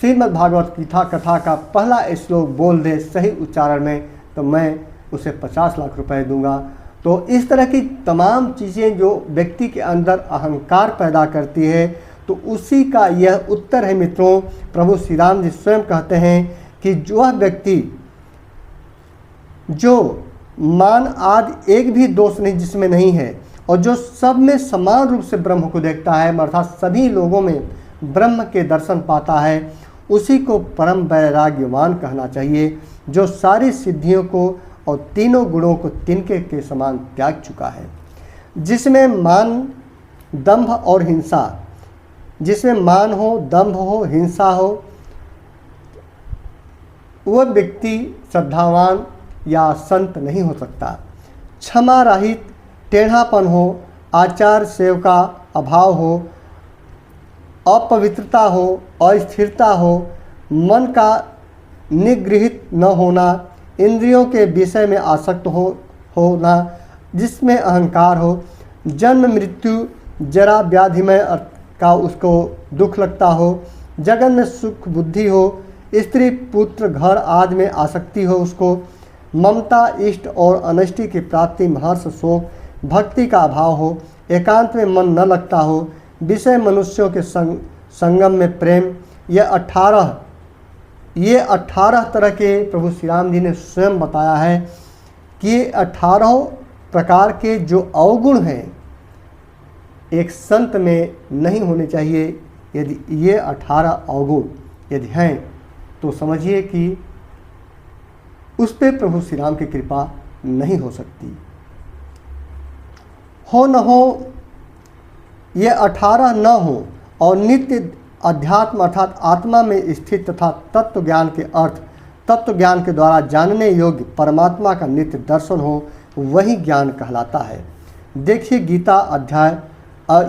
श्रीमद् भागवत कथा का पहला श्लोक बोल दे सही उच्चारण में, तो मैं उसे 50 लाख रुपए दूंगा। तो इस तरह की तमाम चीज़ें जो व्यक्ति के अंदर अहंकार पैदा करती है, तो उसी का यह उत्तर है मित्रों। प्रभु श्री राम जी स्वयं कहते हैं कि जो व्यक्ति जो मान आदि एक भी दोष नहीं जिसमें नहीं है और जो सब में समान रूप से ब्रह्म को देखता है, अर्थात सभी लोगों में ब्रह्म के दर्शन पाता है, उसी को परम वैराग्यवान कहना चाहिए, जो सारी सिद्धियों को और तीनों गुणों को तिनके के समान त्याग चुका है। जिसमें मान, दंभ और हिंसा, जिसमें मान हो, दंभ हो, हिंसा हो, वह व्यक्ति श्रद्धावान या संत नहीं हो सकता। क्षमा रहित, टेढ़ापन हो, आचार सेव का अभाव हो, अपवित्रता हो, अस्थिरता हो, मन का निगृहित न होना, इंद्रियों के विषय में आसक्त होना, जिसमें अहंकार हो, जन्म मृत्यु जरा व्याधिमय का उसको दुख लगता हो, जगन में सुख बुद्धि हो, स्त्री पुत्र घर आदि में आसक्ति हो उसको, ममता इष्ट और अनिष्टि की प्राप्ति महर्ष शोक, भक्ति का अभाव हो, एकांत में मन न लगता हो, विषय मनुष्यों के संगम में प्रेम, ये 18 तरह के प्रभु श्री राम जी ने स्वयं बताया है कि ये 18 प्रकार के जो अवगुण हैं एक संत में नहीं होने चाहिए। यदि ये 18 अवगुण यदि हैं तो समझिए कि उस पर प्रभु श्री राम की कृपा नहीं हो सकती। हो न हो ये 18 न हो और नित्य अध्यात्म अर्थात आत्मा में स्थित तथा तत्व ज्ञान के अर्थ तत्व ज्ञान के द्वारा जानने योग्य परमात्मा का नित्य दर्शन हो, वही ज्ञान कहलाता है। देखिए गीता अध्याय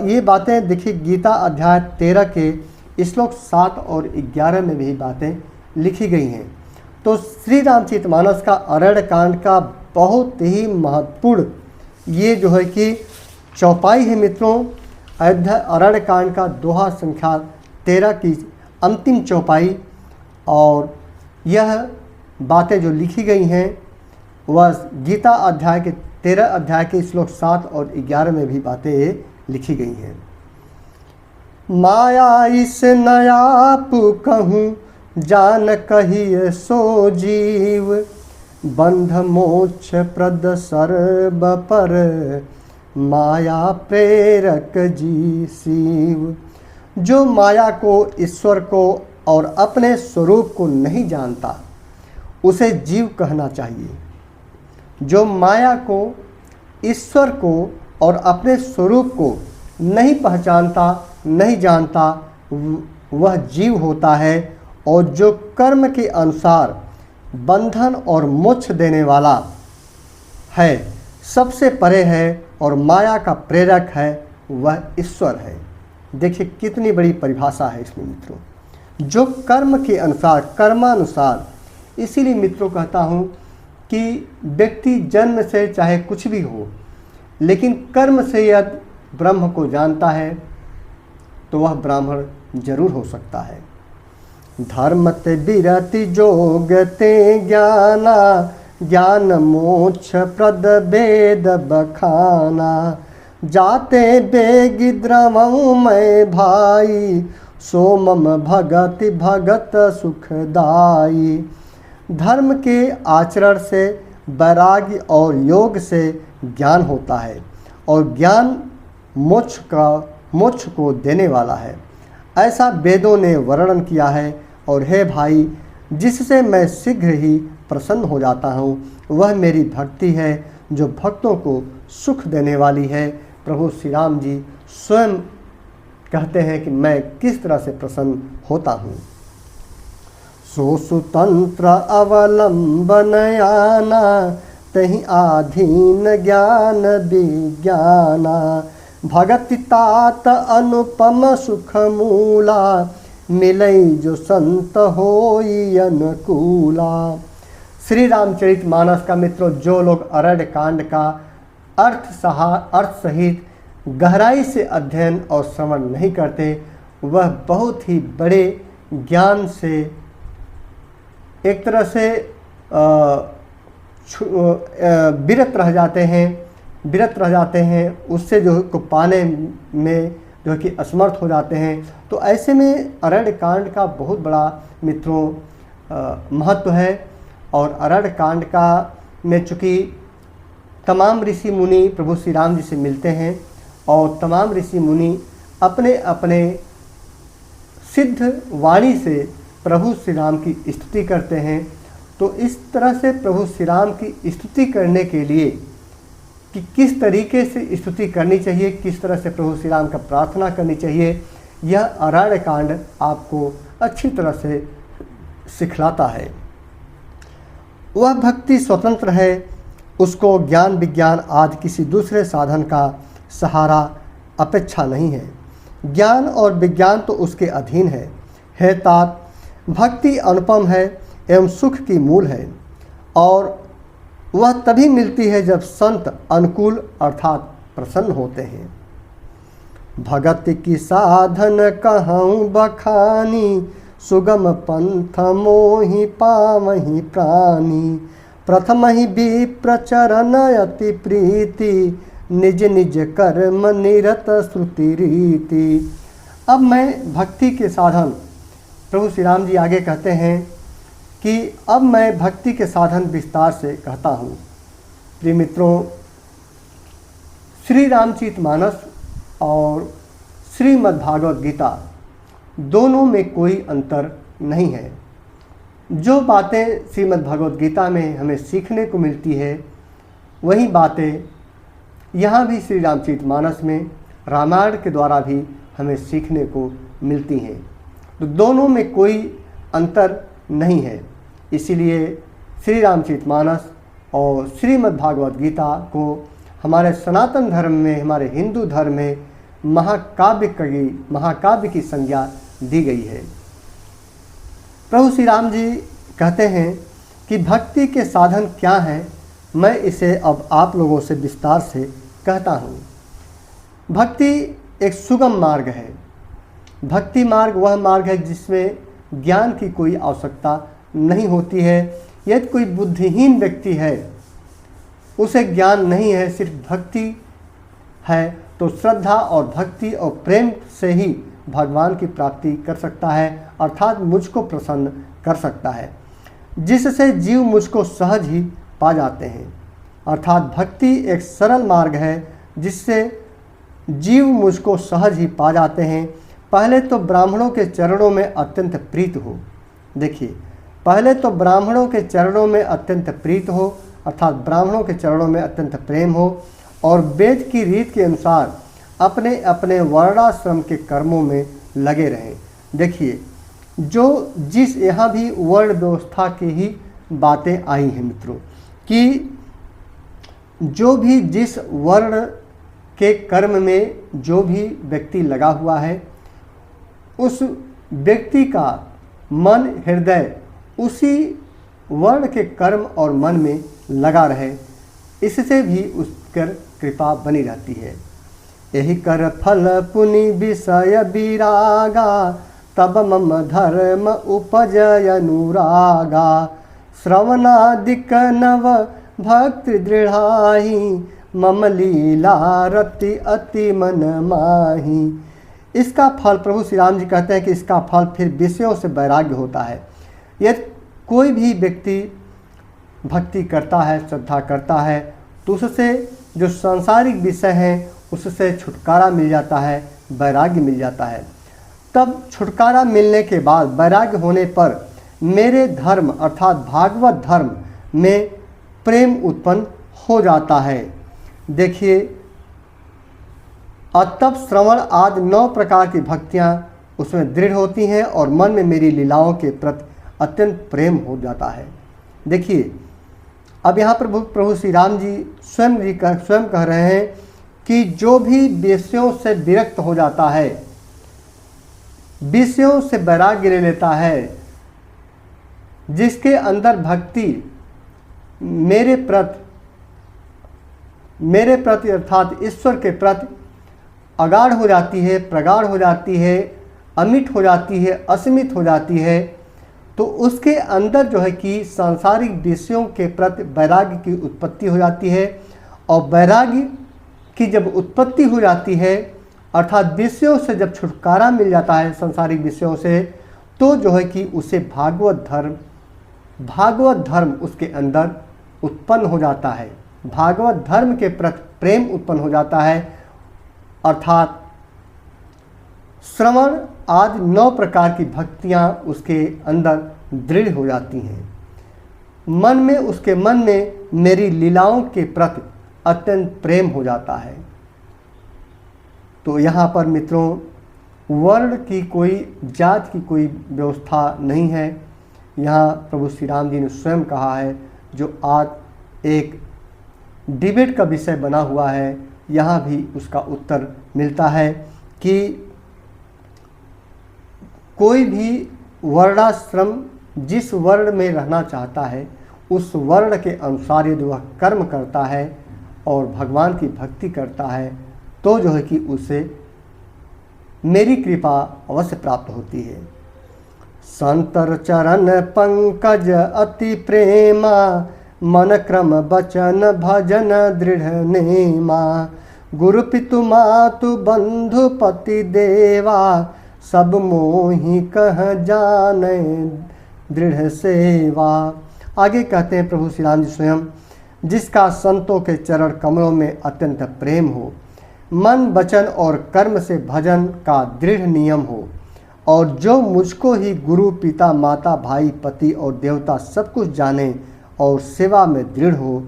ये बातें देखिए गीता अध्याय 13 के श्लोक 7 और 11 में भी बातें लिखी गई हैं। तो श्री रामचरितमानस का अरण्य कांड का बहुत ही महत्वपूर्ण ये जो है कि चौपाई है मित्रों। अयोध्या अरण्य कांड का दोहा संख्या 13 की अंतिम चौपाई, और यह बातें जो लिखी गई हैं वह गीता अध्याय के 13 अध्याय के श्लोक 7 और 11 में भी बातें लिखी गई हैं। माया इस नयाप कहूँ जान कहिए सो जीव, बंध मोक्ष प्रद सर्ब पर माया प्रेरक जी शिव। जो माया को ईश्वर को और अपने स्वरूप को नहीं जानता उसे जीव कहना चाहिए। जो माया को ईश्वर को और अपने स्वरूप को नहीं पहचानता नहीं जानता वह जीव होता है, और जो कर्म के अनुसार बंधन और मोक्ष देने वाला है सबसे परे है और माया का प्रेरक है वह ईश्वर है। देखिए कितनी बड़ी परिभाषा है इसमें मित्रों, जो कर्म के अनुसार कर्मानुसार। इसीलिए मित्रों कहता हूँ कि व्यक्ति जन्म से चाहे कुछ भी हो लेकिन कर्म से यदि ब्रह्म को जानता है तो वह ब्राह्मण जरूर हो सकता है। धर्म ते विरति जोग ते ज्ञाना, ज्ञान मोक्ष प्रद वेद बखाना। जाते बेगी द्रवऊ मैं भाई, सोमम भगति भगत सुखदाई। धर्म के आचरण से वैराग्य और योग से ज्ञान होता है, और ज्ञान मोक्ष को देने वाला है, ऐसा वेदों ने वर्णन किया है। और हे भाई, जिससे मैं शीघ्र ही प्रसन्न हो जाता हूँ वह मेरी भक्ति है जो भक्तों को सुख देने वाली है। प्रभु श्री राम जी स्वयं कहते हैं कि मैं किस तरह से प्रसन्न होता हूँ। सो सुतंत्र अवलंबन आना, तहि आधीन ज्ञान विज्ञाना। भगति तात अनुपम सुख मूला, मिलई जो संत होई अनुकूला। श्री रामचरितमानस का मित्रों जो लोग अरण्य कांड का अर्थ सहित गहराई से अध्ययन और श्रवण नहीं करते वह बहुत ही बड़े ज्ञान से एक तरह से विरत रह जाते हैं, उससे जो को पाने में जो कि असमर्थ हो जाते हैं। तो ऐसे में अरण्य कांड का बहुत बड़ा मित्रों महत्व है। और अरण्य कांड का में चूँकि तमाम ऋषि मुनि प्रभु श्री राम जी से मिलते हैं और तमाम ऋषि मुनि अपने अपने सिद्ध वाणी से प्रभु श्री राम की स्तुति करते हैं। तो इस तरह से प्रभु श्री राम की स्तुति करने के लिए कि किस तरीके से स्तुति करनी चाहिए, किस तरह से प्रभु श्री राम का प्रार्थना करनी चाहिए, यह अरण्य कांड आपको अच्छी तरह से सिखलाता है। वह भक्ति स्वतंत्र है, उसको ज्ञान विज्ञान आदि किसी दूसरे साधन का सहारा अपेक्षा नहीं है। ज्ञान और विज्ञान तो उसके अधीन है। हे तात, भक्ति अनुपम है एवं सुख की मूल है, और वह तभी मिलती है जब संत अनुकूल अर्थात प्रसन्न होते हैं। भगत की साधन कहूँ बखानी, सुगम पंथ मोहि पावहि प्राणी। प्रथम ही विप्र चरण अति प्रीति, निज निज कर्म निरत श्रुति रीति। अब मैं भक्ति के साधन, प्रभु श्री राम जी आगे कहते हैं कि अब मैं भक्ति के साधन विस्तार से कहता हूँ। प्रिय मित्रों, श्री रामचरितमानस और श्रीमद् भागवत गीता दोनों में कोई अंतर नहीं है। जो बातें श्रीमद् भगवत गीता में हमें सीखने को मिलती है, वही बातें यहाँ भी श्री रामचरितमानस में रामायण के द्वारा भी हमें सीखने को मिलती हैं। तो दोनों में कोई अंतर नहीं है। इसीलिए श्री रामचरितमानस और श्रीमद् भागवत गीता को हमारे सनातन धर्म में, हमारे हिंदू धर्म में महाकाव्य की संज्ञा दी गई है। प्रभु श्री राम जी कहते हैं कि भक्ति के साधन क्या हैं, मैं इसे अब आप लोगों से विस्तार से कहता हूँ। भक्ति एक सुगम मार्ग है। भक्ति मार्ग वह मार्ग है जिसमें ज्ञान की कोई आवश्यकता नहीं होती है। यदि कोई बुद्धिहीन व्यक्ति है, उसे ज्ञान नहीं है, सिर्फ भक्ति है, तो श्रद्धा और भक्ति और प्रेम से ही भगवान की प्राप्ति कर सकता है, अर्थात मुझको प्रसन्न कर सकता है, जिससे जीव मुझको सहज ही पा जाते हैं। अर्थात भक्ति एक सरल मार्ग है जिससे जीव मुझको सहज ही पा जाते हैं। पहले तो ब्राह्मणों के चरणों में अत्यंत प्रीत हो। देखिए, पहले तो ब्राह्मणों के चरणों में अत्यंत प्रीत हो, अर्थात ब्राह्मणों के चरणों में अत्यंत प्रेम हो, और वेद की रीत के अनुसार अपने अपने वर्णाश्रम के कर्मों में लगे रहें। देखिए, जिस यहाँ भी वर्ण व्यवस्था की ही बातें आई हैं मित्रों, कि जो भी जिस वर्ण के कर्म में जो भी व्यक्ति लगा हुआ है, उस व्यक्ति का मन हृदय उसी वर्ण के कर्म और मन में लगा रहे, इससे भी उस पर कृपा बनी रहती है। यही कर फल पुनि विषय विरागा, तब मम धर्म उपजय अनुरागा। श्रवणादिक नव भक्ति दृढ़ाही, मम लीला रति अति मन माही। इसका फल, प्रभु श्री राम जी कहते हैं कि इसका फल फिर विषयों से वैराग्य होता है। यदि कोई भी व्यक्ति भक्ति करता है, श्रद्धा करता है, तो उससे जो सांसारिक विषय हैं उससे छुटकारा मिल जाता है, वैराग्य मिल जाता है। तब छुटकारा मिलने के बाद, वैराग्य होने पर मेरे धर्म अर्थात भागवत धर्म में प्रेम उत्पन्न हो जाता है। देखिए, तब श्रवण आदि 9 प्रकार की भक्तियाँ उसमें दृढ़ होती हैं और मन में मेरी लीलाओं के प्रति अत्यंत प्रेम हो जाता है। देखिए, अब यहाँ पर प्रभु श्री राम जी स्वयं कह रहे हैं कि जो भी विषयों से विरक्त हो जाता है, विषयों से वैराग्य ले लेता है, जिसके अंदर भक्ति मेरे प्रति अर्थात ईश्वर के प्रति अगाढ़ हो जाती है, प्रगाढ़ हो जाती है, अमिट हो जाती है, असीमित हो जाती है, तो उसके अंदर जो है कि सांसारिक विषयों के प्रति वैराग्य की उत्पत्ति हो जाती है। और वैराग्य की जब उत्पत्ति हो जाती है, अर्थात विषयों से जब छुटकारा मिल जाता है, सांसारिक विषयों से, तो जो है कि उसे भागवत धर्म उसके अंदर उत्पन्न हो जाता है। भागवत धर्म के प्रति प्रेम उत्पन्न हो जाता है, अर्थात श्रवण आदि 9 प्रकार की भक्तियाँ उसके अंदर दृढ़ हो जाती हैं। उसके मन में मेरी लीलाओं के प्रति अत्यंत प्रेम हो जाता है। तो यहाँ पर मित्रों, वर्ण की कोई, जात की कोई व्यवस्था नहीं है। यहाँ प्रभु श्री राम जी ने स्वयं कहा है, जो आज एक डिबेट का विषय बना हुआ है, यहाँ भी उसका उत्तर मिलता है कि कोई भी वर्णाश्रम जिस वर्ण में रहना चाहता है, उस वर्ण के अनुसार यदि वह कर्म करता है और भगवान की भक्ति करता है, तो जो है कि उसे मेरी कृपा अवश्य प्राप्त होती है। संतर चरण पंकज अति प्रेमा, मन क्रम बचन भजन दृढ़ नेमा। गुरु पितु मातु बंधु पति देवा, सब मोहि कह जाने दृढ़ सेवा। आगे कहते हैं प्रभु श्री राम जी स्वयं, जिसका संतों के चरण कमलों में अत्यंत प्रेम हो, मन वचन और कर्म से भजन का दृढ़ नियम हो, और जो मुझको ही गुरु पिता माता भाई पति और देवता सब कुछ जाने और सेवा में दृढ़ हो,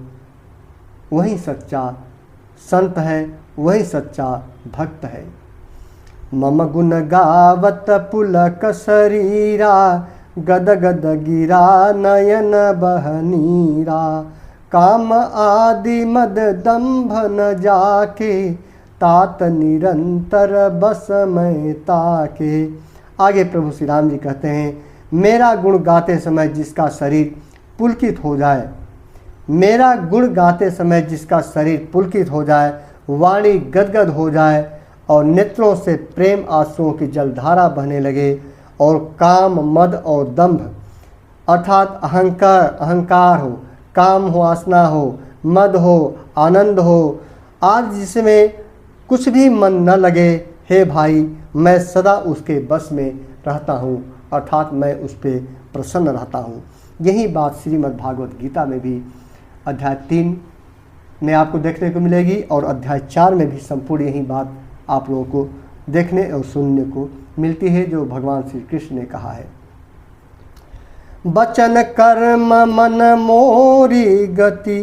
वही सच्चा संत है, वही सच्चा भक्त है। मम गुण गावत पुलक शरीरा, गद गद गिरा नयन बहनीरा। काम आदि मद दंभ न जाके, तात निरंतर बस मैं ताके। आगे प्रभु श्री राम जी कहते हैं, मेरा गुण गाते समय जिसका शरीर पुलकित हो जाए, मेरा गुण गाते समय जिसका शरीर पुलकित हो जाए, वाणी गदगद हो जाए और नेत्रों से प्रेम आंसुओं की जलधारा बहने लगे, और काम मद और दंभ अर्थात अहंकार हो, काम हो, वासना हो, मद हो, आनंद हो, आज जिसमें कुछ भी मन न लगे, हे भाई मैं सदा उसके बस में रहता हूँ, अर्थात मैं उस पर प्रसन्न रहता हूँ। यही बात श्रीमद् भागवत गीता में भी अध्याय 3 में आपको देखने को मिलेगी, और अध्याय 4 में भी संपूर्ण यही बात आप लोगों को देखने और सुनने को मिलती है, जो भगवान श्री कृष्ण ने कहा है। बचन कर्म मन मोरी गति,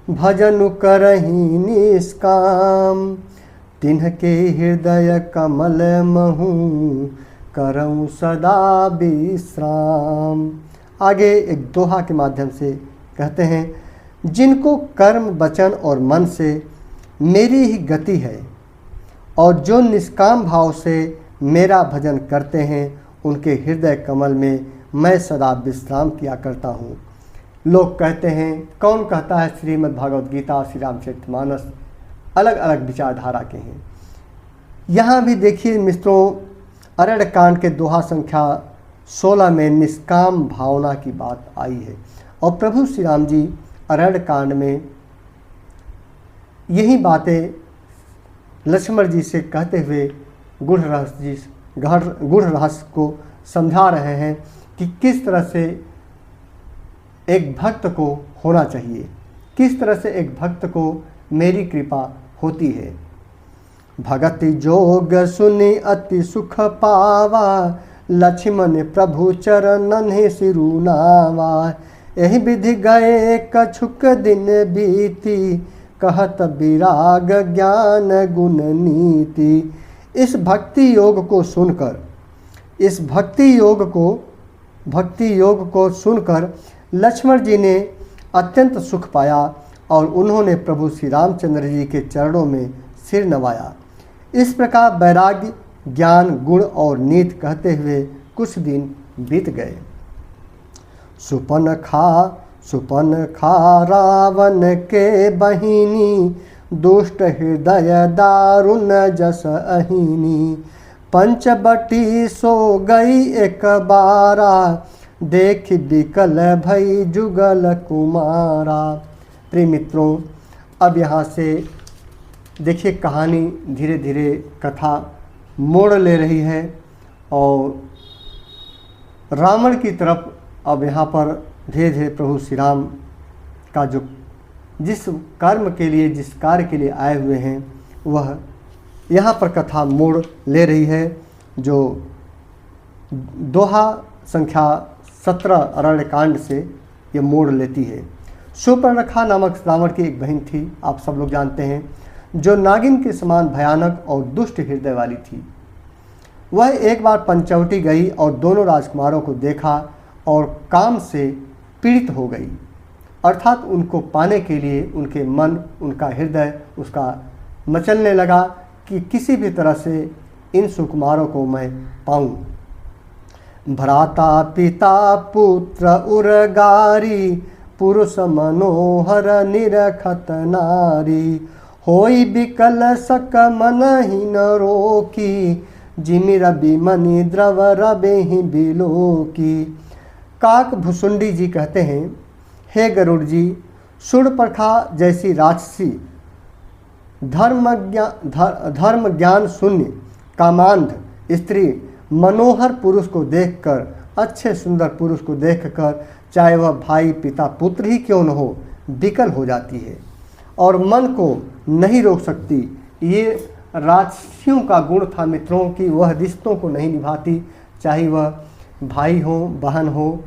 भजनु करहि निष्काम। तिन्हके हृदय कमल महु, करऊँ सदा विश्राम। आगे एक दोहा के माध्यम से कहते हैं, जिनको कर्म वचन और मन से मेरी ही गति है, और जो निष्काम भाव से मेरा भजन करते हैं, उनके हृदय कमल में मैं सदा विश्राम किया करता हूँ। लोग कहते हैं, कौन कहता है श्रीमद् भागवत गीता, श्री रामचरितमानस अलग अलग विचारधारा के हैं। यहाँ भी देखिए मित्रों, अरण्य कांड के दोहा संख्या 16 में निष्काम भावना की बात आई है, और प्रभु श्री राम जी अरण्य कांड में यही बातें लक्ष्मण जी से कहते हुए गूढ़ रहस्य को समझा रहे हैं कि किस तरह से एक भक्त को होना चाहिए, किस तरह से एक भक्त को मेरी कृपा होती है। भगति जोग सुनि अति सुख पावा, लक्ष्मण प्रभु चरणन सिरुनावा। एहि विधि गए कछुक दिन बीती, कहत विराग ज्ञान गुण नीति। इस भक्ति योग को सुनकर, इस भक्ति योग को सुनकर लक्ष्मण जी ने अत्यंत सुख पाया, और उन्होंने प्रभु श्री रामचंद्र जी के चरणों में सिर नवाया। इस प्रकार वैराग्य ज्ञान गुण और नीति कहते हुए कुछ दिन बीत गए। सुपन खा रावण के बहिनी, दुष्ट हृदय दारुण जस अहिनी। पंचबटी सो गई एक बारा, देख बिकल भई जुगल कुमारा। प्रिय मित्रों, अब यहाँ से देखिए कहानी धीरे धीरे कथा मोड़ ले रही है, और रावण की तरफ अब यहाँ पर धीरे धीरे प्रभु श्री राम का जो जिस कर्म के लिए, जिस कार्य के लिए आए हुए हैं, वह यहाँ पर कथा मोड़ ले रही है, जो दोहा संख्या 17 अरण्य कांड से ये मोड़ लेती है। सुपर्णखा नामक रावण की एक बहन थी, आप सब लोग जानते हैं, जो नागिन के समान भयानक और दुष्ट हृदय वाली थी। वह एक बार पंचवटी गई और दोनों राजकुमारों को देखा और काम से पीड़ित हो गई, अर्थात उनको पाने के लिए उनके मन, उनका हृदय उसका मचलने लगा कि किसी भी तरह से इन सुकुमारों को मैं पाऊं। भ्राता पिता पुत्र उरगारी, पुरुष मनोहर निरखत नारी। होई बिकल सक मन ही न रोकी, जिमि रबि मणि द्रव रबे ही बिलो की। काक भुसुंडी जी कहते हैं, हे गरुड़ जी, शूर्पणखा जैसी राक्षसी धर्म ज्ञान शून्य कामांध स्त्री मनोहर पुरुष को देखकर, अच्छे सुंदर पुरुष को देखकर, चाहे वह भाई पिता पुत्र ही क्यों न हो, विकल हो जाती है और मन को नहीं रोक सकती। ये राक्षसियों का गुण था मित्रों कि वह रिश्तों को नहीं निभाती, चाहे वह भाई हो, बहन हो,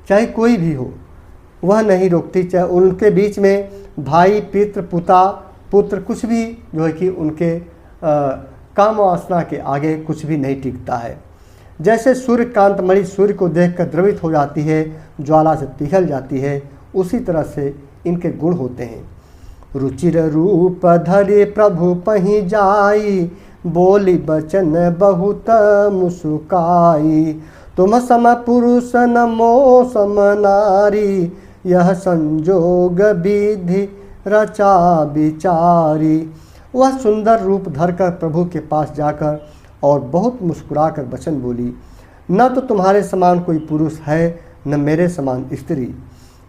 चाहे कोई भी हो, वह नहीं रोकती। चाहे उनके बीच में भाई पितृ पुत्र कुछ भी जो है कि उनके काम वासना के आगे कुछ भी नहीं टिकता है। जैसे सूर्य कांतमणि सूर्य को देखकर द्रवित हो जाती है, ज्वाला से पिघल जाती है, उसी तरह से इनके गुण होते हैं। रुचिर रूप धरे प्रभु पहि जाई, बोली बचन बहुत मुस्काई। तुम सम पुरुष न मो सम नारी, यह संजोग विधि रचा विचारी। वह सुंदर रूप धरकर प्रभु के पास जाकर और बहुत मुस्कुराकर वचन बोली, न तो तुम्हारे समान कोई पुरुष है, न मेरे समान स्त्री।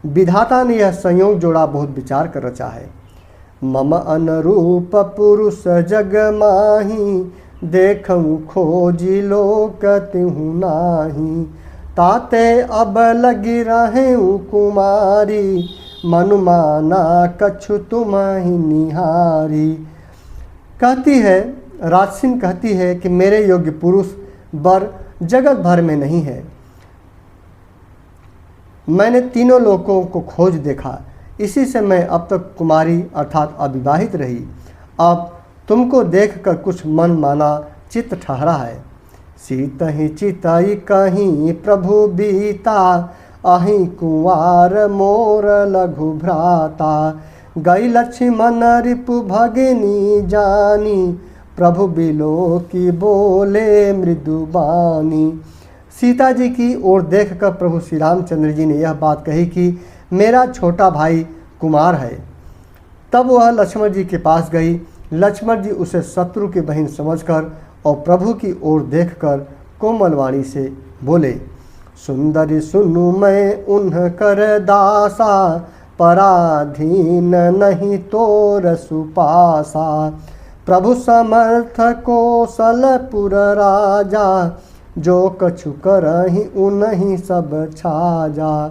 विधाता ने यह संयोग जोड़ा बहुत विचार कर रचा है। मम अनुरूप पुरुष जग माही, देखूं खोजी लोक तिहु नाही। ताते अब लगी रहे कुमारी, मनुमाना कछु तुम ही निहारी। कहती है, राजसिन कहती है कि मेरे योग्य पुरुष वर जगत भर में नहीं है। मैंने तीनों लोकों को खोज देखा, इसी से मैं अब तक कुमारी अर्थात अविवाहित रही। अब तुमको देखकर कुछ मन माना चित्त ठहरा है। सीत ही चितई कहीं प्रभु बीता, अहि कुंवार मोर लघु भ्राता। गई लक्ष्मण रिपु भगिनी जानी, प्रभु बिलो की बोले मृदुबानी। सीता जी की ओर देखकर प्रभु श्री रामचंद्र जी ने यह बात कही कि मेरा छोटा भाई कुमार है। तब वह लक्ष्मण जी के पास गई। लक्ष्मण जी उसे शत्रु की बहन समझकर और प्रभु की ओर देखकर कोमल वाणी से बोले, सुंदरी सुनु मैं उन्ह कर दासा, पराधीन नहीं तोर सुपासा। प्रभु समर्थ कौशलपुर राजा, जो कछु करहि उन्हीं सब छाजा।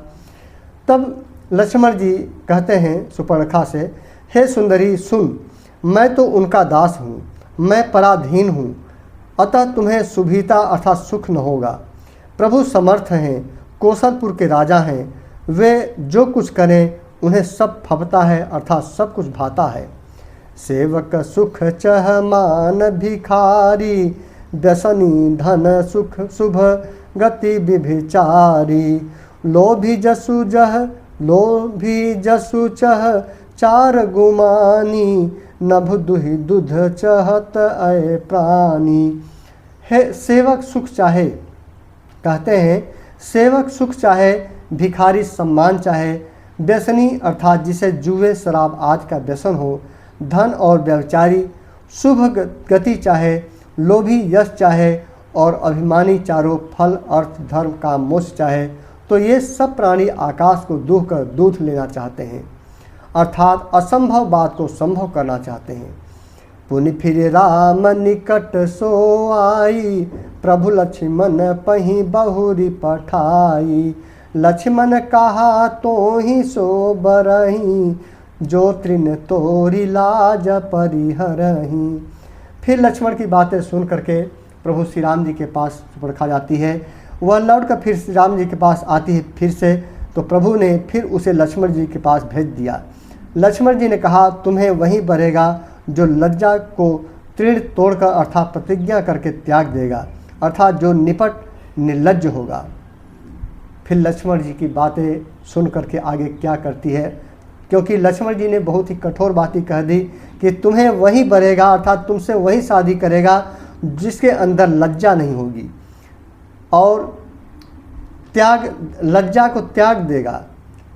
तब लक्ष्मण जी कहते हैं सुपर्णखा से, हे सुंदरी सुन, मैं तो उनका दास हूँ, मैं पराधीन हूँ, अतः तुम्हें सुभिता अर्थात सुख न होगा। प्रभु समर्थ हैं, कौशलपुर के राजा हैं, वे जो कुछ करें उन्हें सब फबता है अर्थात सब कुछ भाता है। सेवक सुख चह मान भिखारी, व्यसनी धन सुख शुभ गति विभिचारी। लोभी जसु चह चार गुमानी, नभ दुहि दूध चहत अय प्राणी। है सेवक सुख चाहे, कहते हैं सेवक सुख चाहे, भिखारी सम्मान चाहे, व्यसनी अर्थात जिसे जुए शराब आदि का व्यसन हो, धन और व्यभिचारी शुभ गति चाहे, लोभी यश चाहे और अभिमानी चारों फल अर्थ धर्म काम मोक्ष चाहे, तो ये सब प्राणी आकाश को दूह कर दूध लेना चाहते हैं अर्थात असंभव बात को संभव करना चाहते हैं। पुनि फिर राम निकट सो आई, प्रभु लक्ष्मण पहि बहुरी पठाई। लक्ष्मण कहा तो ही सो बरही, जो तृण तोरी लाज परिहरही। फिर लक्ष्मण की बातें सुन करके प्रभु श्री राम जी के पास सुपर्णखा जाती है। वह लौट कर फिर श्री राम जी के पास आती है फिर से, तो प्रभु ने फिर उसे लक्ष्मण जी के पास भेज दिया। लक्ष्मण जी ने कहा, तुम्हें वही बरेगा जो लज्जा को तृण तोड़कर अर्थात प्रतिज्ञा करके त्याग देगा, अर्थात जो निपट निर्लज्ज होगा। फिर लक्ष्मण जी की बातें सुन करके आगे क्या करती है, क्योंकि लक्ष्मण जी ने बहुत ही कठोर बातें कह दी कि तुम्हें वही बरेगा अर्थात तुमसे वही शादी करेगा जिसके अंदर लज्जा नहीं होगी और लज्जा को त्याग देगा।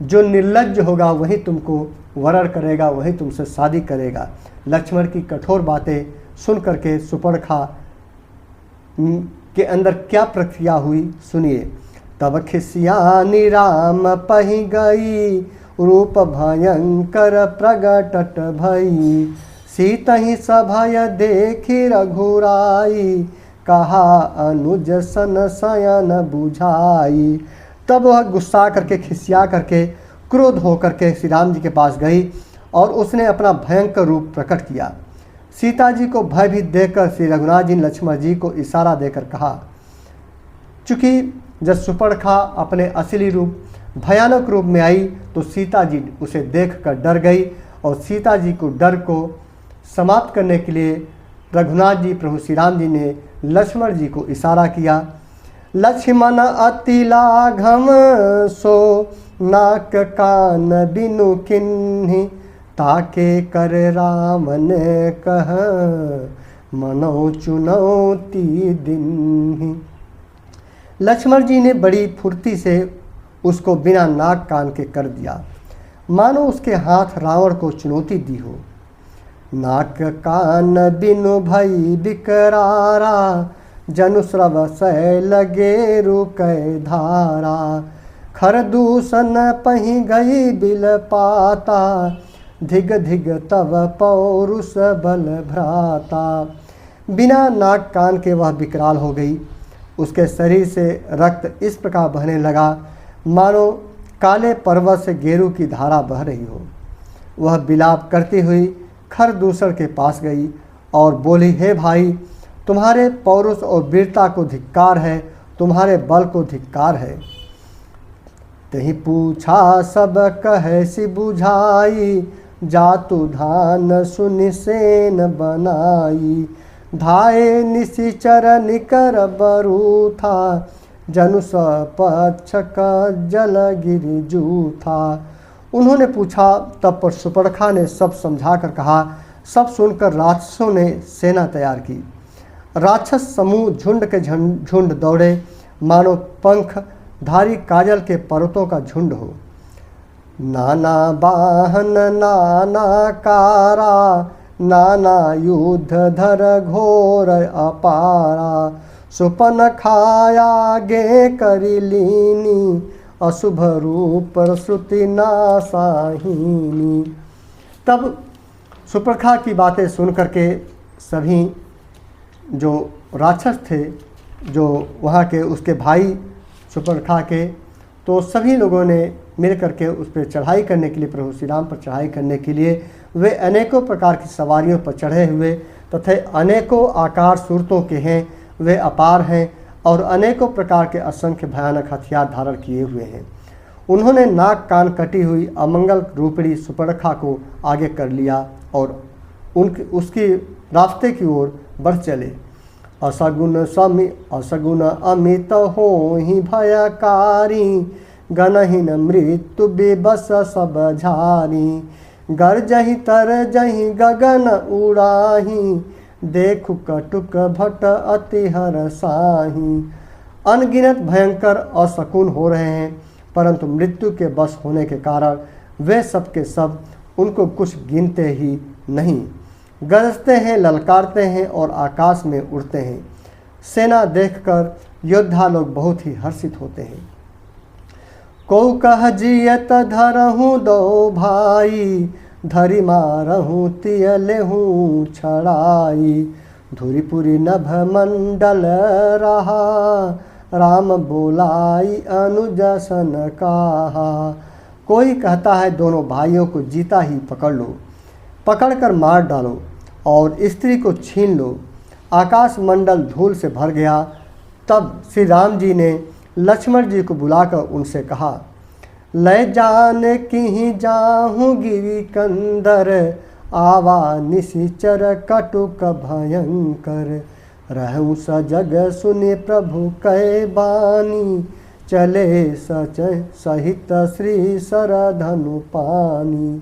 जो निर्लज्ज होगा वही तुमको वरण करेगा, वही तुमसे शादी करेगा। लक्ष्मण की कठोर बातें सुन करके सुपर्णखा के अंदर क्या प्रक्रिया हुई सुनिए। तब खिसियानी राम पही गई, रूप भयंकर प्रगटत भई। सीतहि सभय देखी रघुराई, कहा अनुज सन शयन बुझाई। तब वह गुस्सा करके, खिसिया करके, क्रोध होकर के श्री राम जी के पास गई और उसने अपना भयंकर रूप प्रकट किया। सीता जी को भयभीत देखकर श्री रघुनाथ जी ने लक्ष्मण जी को इशारा देकर कहा। चूँकि जब सुपर्णखा अपने असली रूप, भयानक रूप में आई तो सीता जी उसे देखकर डर गई और सीता जी को डर को समाप्त करने के लिए रघुनाथ जी, प्रभु श्री राम जी ने लक्ष्मण जी को इशारा किया। लक्ष्मण अति लाघव सो, नाक कान बिनु किन्हि, ताके कर रावण कह, मनो चुनौती दिन्हि। लक्ष्मण जी ने बड़ी फुर्ती से उसको बिना नाक कान के कर दिया, मानो उसके हाथ रावण को चुनौती दी हो। नाक कान बिनु भई बिकरारा, जनु स्रव सै लगे रुकै धारा। खरदूषण पही गई बिल पाता, धिग धिग तव पौरुष बल भ्राता। बिना नाक कान के वह विकराल हो गई। उसके शरीर से रक्त इस प्रकार बहने लगा मानो काले पर्वत से गेरू की धारा बह रही हो। वह विलाप करती हुई खरदूषण के पास गई और बोली, हे भाई, तुम्हारे पौरुष और वीरता को धिक्कार है, तुम्हारे बल को धिक्कार है। तही पूछा सब कहसी बुझाई, जातु धान सुनि सेन बनाई। धाये निशिचर निकर बरू था, जनु सपक्ष का जल गिरि जूथा। उन्होंने पूछा, तब पर सुपर्णखा ने सब समझा कर कहा। सब सुनकर राक्षसों ने सेना तैयार की। राक्षस समूह झुंड के झुंड दौड़े, मानो पंख धारी काजल के पर्वतों का झुंड हो। नाना बाहन नाना कारा, नाना युद्ध धर घोर अपारा। सुपर्णखाया गे करी लीनी, अशुभ रूप श्रुति नासाहीनी। तब सुपर्णखा की बातें सुन करके सभी जो राक्षस थे, जो वहाँ के उसके भाई सुपर्णखा के, तो सभी लोगों ने मिल करके उस पर चढ़ाई करने के लिए, प्रभु श्री राम पर चढ़ाई करने के लिए वे अनेकों प्रकार की सवारियों पर चढ़े हुए तथा अनेकों आकार सूरतों के हैं, वे अपार हैं और अनेकों प्रकार के असंख्य भयानक हथियार धारण किए हुए हैं। उन्होंने नाक कान कटी हुई अमंगल रूपिणी सुपर्णखा को आगे कर लिया और उसकी रास्ते की ओर बढ़ चले। असगुन अमित हो ही भयकारी, गनहीन मृत्यु बेबस सब झारी। गरजहि तरजहि गगन उड़ाही, देखु कटुक भट अति हरसाही। अनगिनत भयंकर अशकुन हो रहे हैं, परंतु मृत्यु के बस होने के कारण वे सब के सब उनको कुछ गिनते ही नहीं। गरजते हैं, ललकारते हैं और आकाश में उड़ते हैं। सेना देखकर योद्धा लोग बहुत ही हर्षित होते हैं। को कह जियत धरहूँ दो भाई, धरि मारहूँ तियलेहूँ छड़ाई। धुरीपुरी नभ मंडल रहा, राम बोलाई अनुज सन कहा। कोई कहता है दोनों भाइयों को जीता ही पकड़ लो, पकड़कर मार डालो और स्त्री को छीन लो। आकाश मंडल धूल से भर गया। तब श्री राम जी ने लक्ष्मण जी को बुलाकर उनसे कहा, लय जान की जाहूँ गिरी कंदर, आवा निशिचर कटुक भयंकर। रहूँ सजग सुने प्रभु कै बानी, चले सच सहित श्री सरधनु पानी।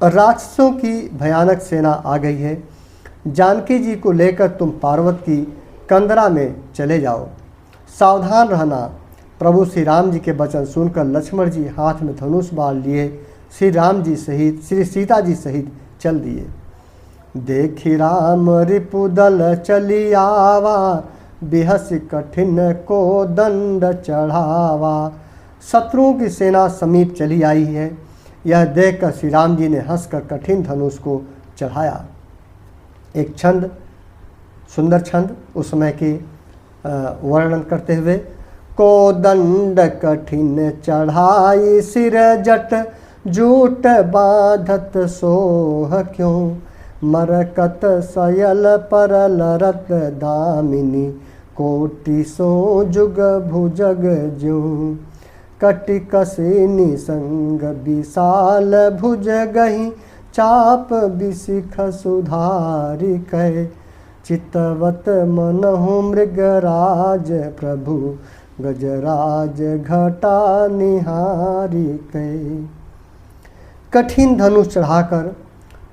राक्षसों की भयानक सेना आ गई है। जानकी जी को लेकर तुम पार्वत की कंदरा में चले जाओ। सावधान रहना। प्रभु श्री राम जी के वचन सुनकर लक्ष्मण जी हाथ में धनुष बाण लिए श्री राम जी सहित, श्री सीता जी सहित चल दिए। देखी राम रिपुदल चली आवा, बिहस कठिन को दंड चढ़ावा। शत्रुओं की सेना समीप चली आई है। यह देखकर श्री राम जी ने हंसकर कठिन धनुष को चढ़ाया। एक छंद, सुंदर छंद उस समय के वर्णन करते हुए, को दंड कठिन चढ़ाई सिर जट, जूट बांधत सोह क्यों, मरकत सयल परल रत दामिनी, कोटि सो जुग भुजग ज्यों, कटि कसी निसंग विशाल भुज गही, चाप बिसिख सुधारि कै, चितवत मनहु मृगराज प्रभु, गजराज घटा निहारी कै। कठिन धनुष चढ़ाकर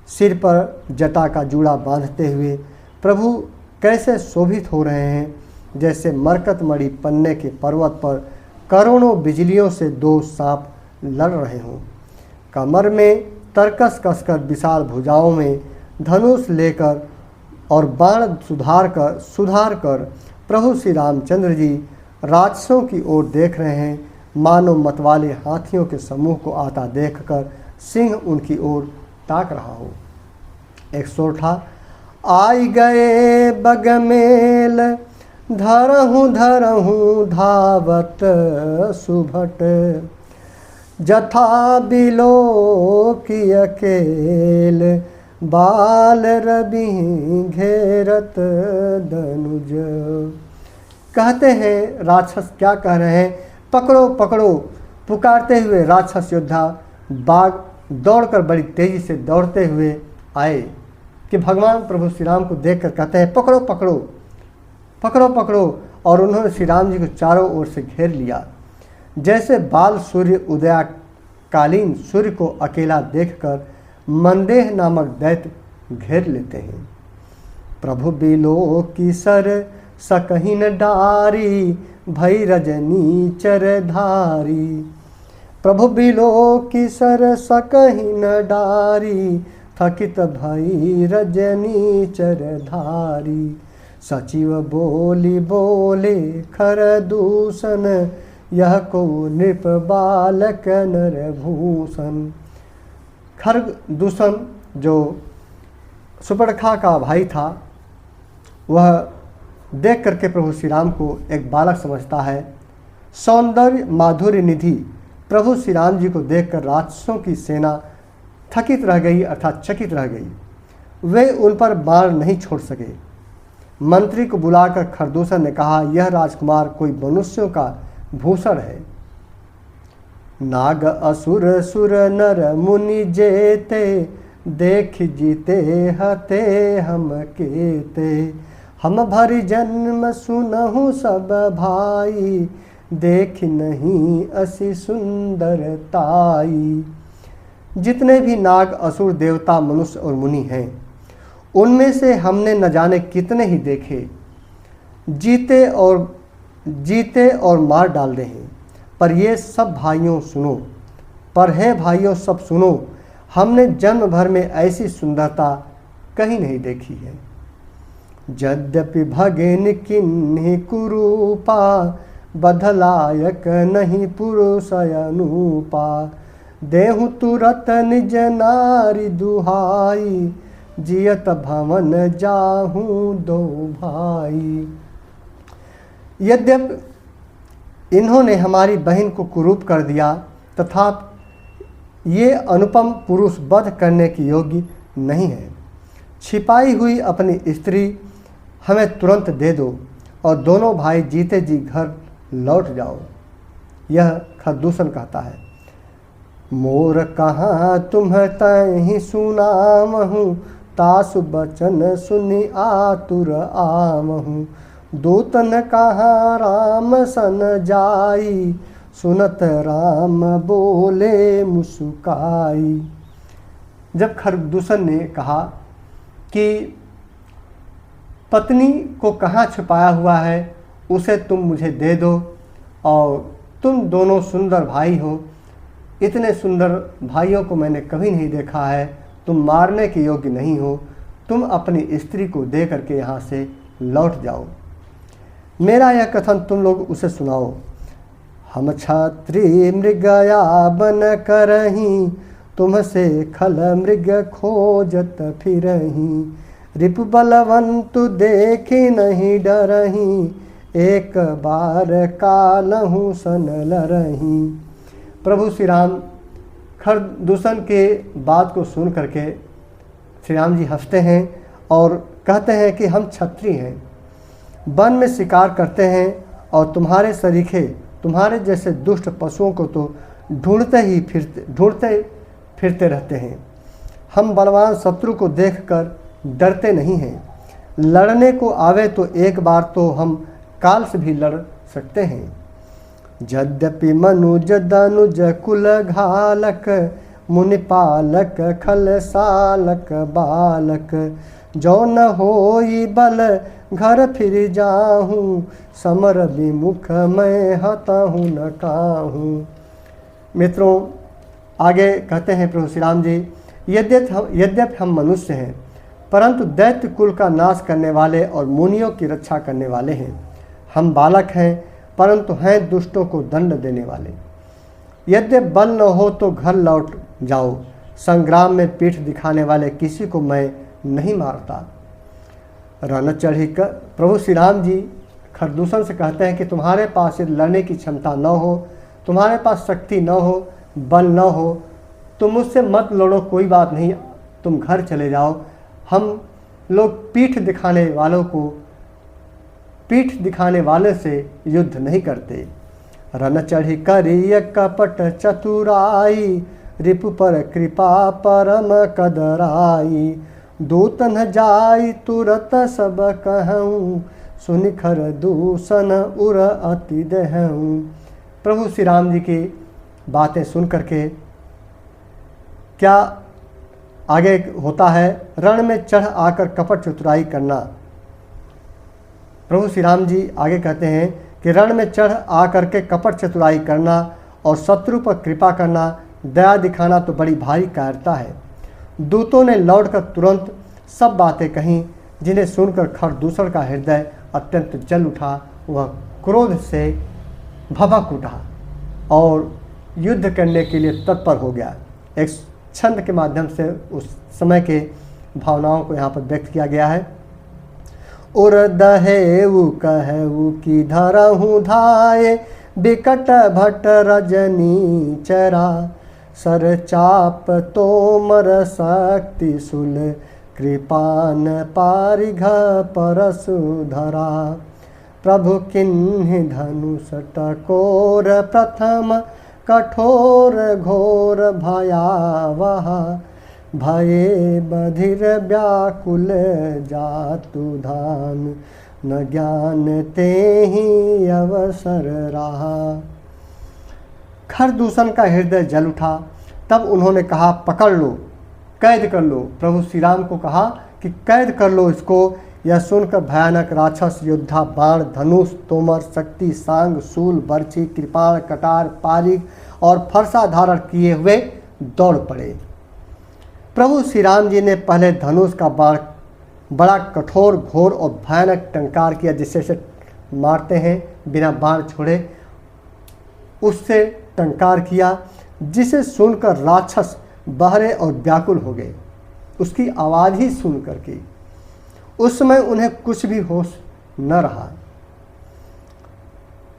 सिर पर जटा का जूड़ा बांधते हुए प्रभु कैसे शोभित हो रहे हैं, जैसे मरकतमणि पन्ने के पर्वत पर करोड़ों बिजलियों से दो सांप लड़ रहे हों। कमर में तरकस कसकर विशाल भुजाओं में धनुष लेकर और बाण सुधार कर प्रभु श्री रामचंद्र जी राक्षसों की ओर देख रहे हैं, मानो मतवाले हाथियों के समूह को आता देखकर सिंह उनकी ओर ताक रहा हो। एक सोठा, आई गए बगमेल, धरहूँ धरहूँ धावत सुभट, जथा बिलो की अकेल, बाल रवि घेरत दनुज। कहते हैं राक्षस क्या कह रहे हैं, पकड़ो पकड़ो पुकारते हुए राक्षस योद्धा बाघ दौड़कर बड़ी तेजी से दौड़ते हुए आए कि भगवान प्रभु श्री राम को देखकर कहते हैं पकड़ो पकड़ो पकड़ो पकड़ो, और उन्होंने श्री राम जी को चारों ओर से घेर लिया। जैसे बाल सूर्य उदयाकालीन सूर्य को अकेला देखकर मंदेह नामक दैत्य घेर लेते हैं। प्रभु बिलो की सर सकहीन डारी, भई रजनी चरधारी, प्रभु बिलो की सर सकहीन डारी, थकित भई रजनी चरधारी। सचिव बोली बोले खर दूषण, यह को नृप बालक नरभूषण। खरग दूषण जो सुपर्णखा का भाई था, वह देख करके प्रभु श्री राम को एक बालक समझता है। सौंदर्य माधुर्य निधि प्रभु श्री राम जी को देखकर राक्षसों की सेना थकित रह गई, अर्थात चकित रह गई। वे उन पर बाण नहीं छोड़ सके। मंत्री को बुलाकर खरदूषण ने कहा, यह राजकुमार कोई मनुष्यों का भूषण है। नाग असुर सुर नर मुनि जेते, देख जीते हते हम केते, हम भरी जन्म सुनहु सब भाई, देख नहीं असी सुंदरताई। जितने भी नाग असुर देवता मनुष्य और मुनि हैं, उनमें से हमने न जाने कितने ही देखे, जीते और मार डाल रहे हैं। पर ये सब भाइयों सुनो, पर है भाइयों सब सुनो, हमने जन्म भर में ऐसी सुंदरता कहीं नहीं देखी है। यद्यपि भगेन किन्हि कुरूपा, बधलायक नहीं पुरुष अनुपा, देहु तुरत निज नारी दुहाई, जियत भवन जाहूं दो भाई। यद्यपि इन्होंने हमारी बहन को कुरूप कर दिया, तथा ये अनुपम पुरुष वध करने की योग्य नहीं है। छिपाई हुई अपनी स्त्री हमें तुरंत दे दो, और दोनों भाई जीते जी घर लौट जाओ। यह खरदूषण कहता है। मोर कहाँ तुम तहि सुनामहूँ, तासु बचन सुनि आतुर आमहूँ, दूतन कहाँ राम सन जाई, सुनत राम बोले मुस्काई। जब खरदूषण ने कहा कि पत्नी को कहाँ छुपाया हुआ है, उसे तुम मुझे दे दो, और तुम दोनों सुंदर भाई हो, इतने सुंदर भाइयों को मैंने कभी नहीं देखा है, तुम मारने के योग्य नहीं हो, तुम अपनी स्त्री को दे करके यहाँ से लौट जाओ। मेरा यह कथन तुम लोग उसे सुनाओ। हम छात्री मृगया बन करहीं, तुमसे खल मृग खोजत फिरहीं। रिपु बलवंतु देखी नहीं डरहीं, एक बार कालहूँ सन लरहीं। प्रभु श्री राम खरदूषण के बात को सुन करके श्री राम जी हंसते हैं और कहते हैं कि हम छत्री हैं, वन में शिकार करते हैं और तुम्हारे सरीखे, तुम्हारे जैसे दुष्ट पशुओं को तो ढूंढते फिरते रहते हैं। हम बलवान शत्रु को देखकर डरते नहीं हैं, लड़ने को आवे तो एक बार तो हम काल से भी लड़ सकते हैं। यद्यपि मनुज दनुज कुल घालक, मुनिपालक खल सालक बालक। जो न होई बल घर फिर जाहूँ, समर विमुख मैं हताहूँ न काहूँ। मित्रों, आगे कहते हैं प्रभु श्री राम जी, यद्यपि हम मनुष्य हैं, परंतु दैत्य कुल का नाश करने वाले और मुनियों की रक्षा करने वाले हैं। हम बालक हैं, परंतु हैं दुष्टों को दंड देने वाले। यद्यपि बल न हो तो घर लौट जाओ, संग्राम में पीठ दिखाने वाले किसी को मैं नहीं मारता। रण चढ़ी कर प्रभु श्री राम जी खरदूषण से कहते हैं कि तुम्हारे पास लड़ने की क्षमता न हो, तुम्हारे पास शक्ति न हो, बल न हो, तुम मुझसे मत लड़ो, कोई बात नहीं, तुम घर चले जाओ। हम लोग पीठ दिखाने वाले से युद्ध नहीं करते। रण चढ़ी करिय कपट चतुराई, रिपु पर कृपा परम कदराई। दूत न जाई तुरत सब कहूँ, सुनि खरदूषण उर अति दहूँ। प्रभु श्री राम जी की बातें सुन करके क्या आगे होता है? रण में चढ़ आकर कपट चतुराई करना। प्रभु श्री राम जी आगे कहते हैं कि रण में चढ़ आकर के कपट चतुराई करना और शत्रु पर कृपा करना, दया दिखाना तो बड़ी भारी कायरता है। दूतों ने लौटकर तुरंत सब बातें कहीं, जिन्हें सुनकर खरदूषण का हृदय अत्यंत जल उठा। वह क्रोध से भभक उठा और युद्ध करने के लिए तत्पर हो गया। एक छंद के माध्यम से उस समय के भावनाओं को यहाँ पर व्यक्त किया गया है। उर दहेऊ कहेऊ की धरहूँ धाये, बिकट भट रजनी चरा। सर चाप तोमर शक्ति सुल, कृपान पारिघ परसु धरा। प्रभु किन्हि धनुष टकोर प्रथम, कठोर घोर भयावह। भये बधिर व्याकुल जातु धान, न ज्ञान तेहि अवसर रहा। खरदूषण का हृदय जल उठा। तब उन्होंने कहा, पकड़ लो, कैद कर लो। प्रभु श्री राम को कहा कि कैद कर लो इसको। यह सुनकर भयानक राक्षस योद्धा बाण, धनुष, तोमर, शक्ति, सांग, शूल, बर्छी, कृपाण, कटार, पारिग और फरसा धारण किए हुए दौड़ पड़े। प्रभु श्री राम जी ने पहले धनुष का बाण बड़ा कठोर, घोर और भयानक टंकार किया, जिससे से मारते हैं बिना बाण छोड़े, उससे टंकार किया, जिसे सुनकर राक्षस बहरे और व्याकुल हो गए। उसकी आवाज़ ही सुन करके उस समय उन्हें कुछ भी होश न रहा।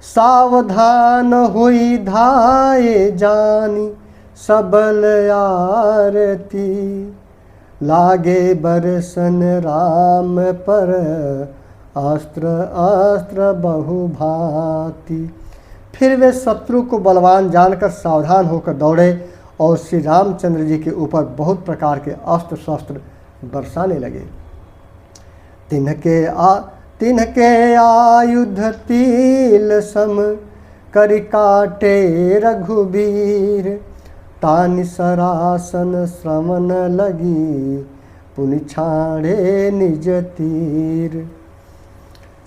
सावधान हुई धाये जानी, सबल आरती। लागे बरसन राम पर, अस्त्र अस्त्र बहुभांति। फिर वे शत्रु को बलवान जानकर सावधान होकर दौड़े और श्री रामचंद्र जी के ऊपर बहुत प्रकार के अस्त्र शस्त्र बरसाने लगे। तिनके आयुध तिल सम, करि काटे रघुबीर। तानि सरासन श्रवण लगी, पुनि छाड़े निज तीर।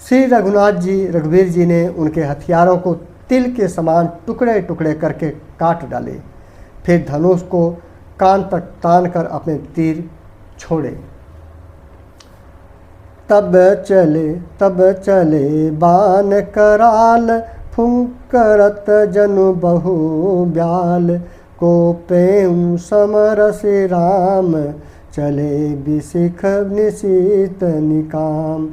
श्री रघुवीर जी ने उनके हथियारों को तिल के समान टुकड़े टुकड़े करके काट डाले। फिर धनुष को कान तक तान कर अपने तीर छोड़े। तब चले बान कराल, फुंकरत जनु बहु ब्याल। को पेऊ समर से राम, चले बिसिख निशित निकाम।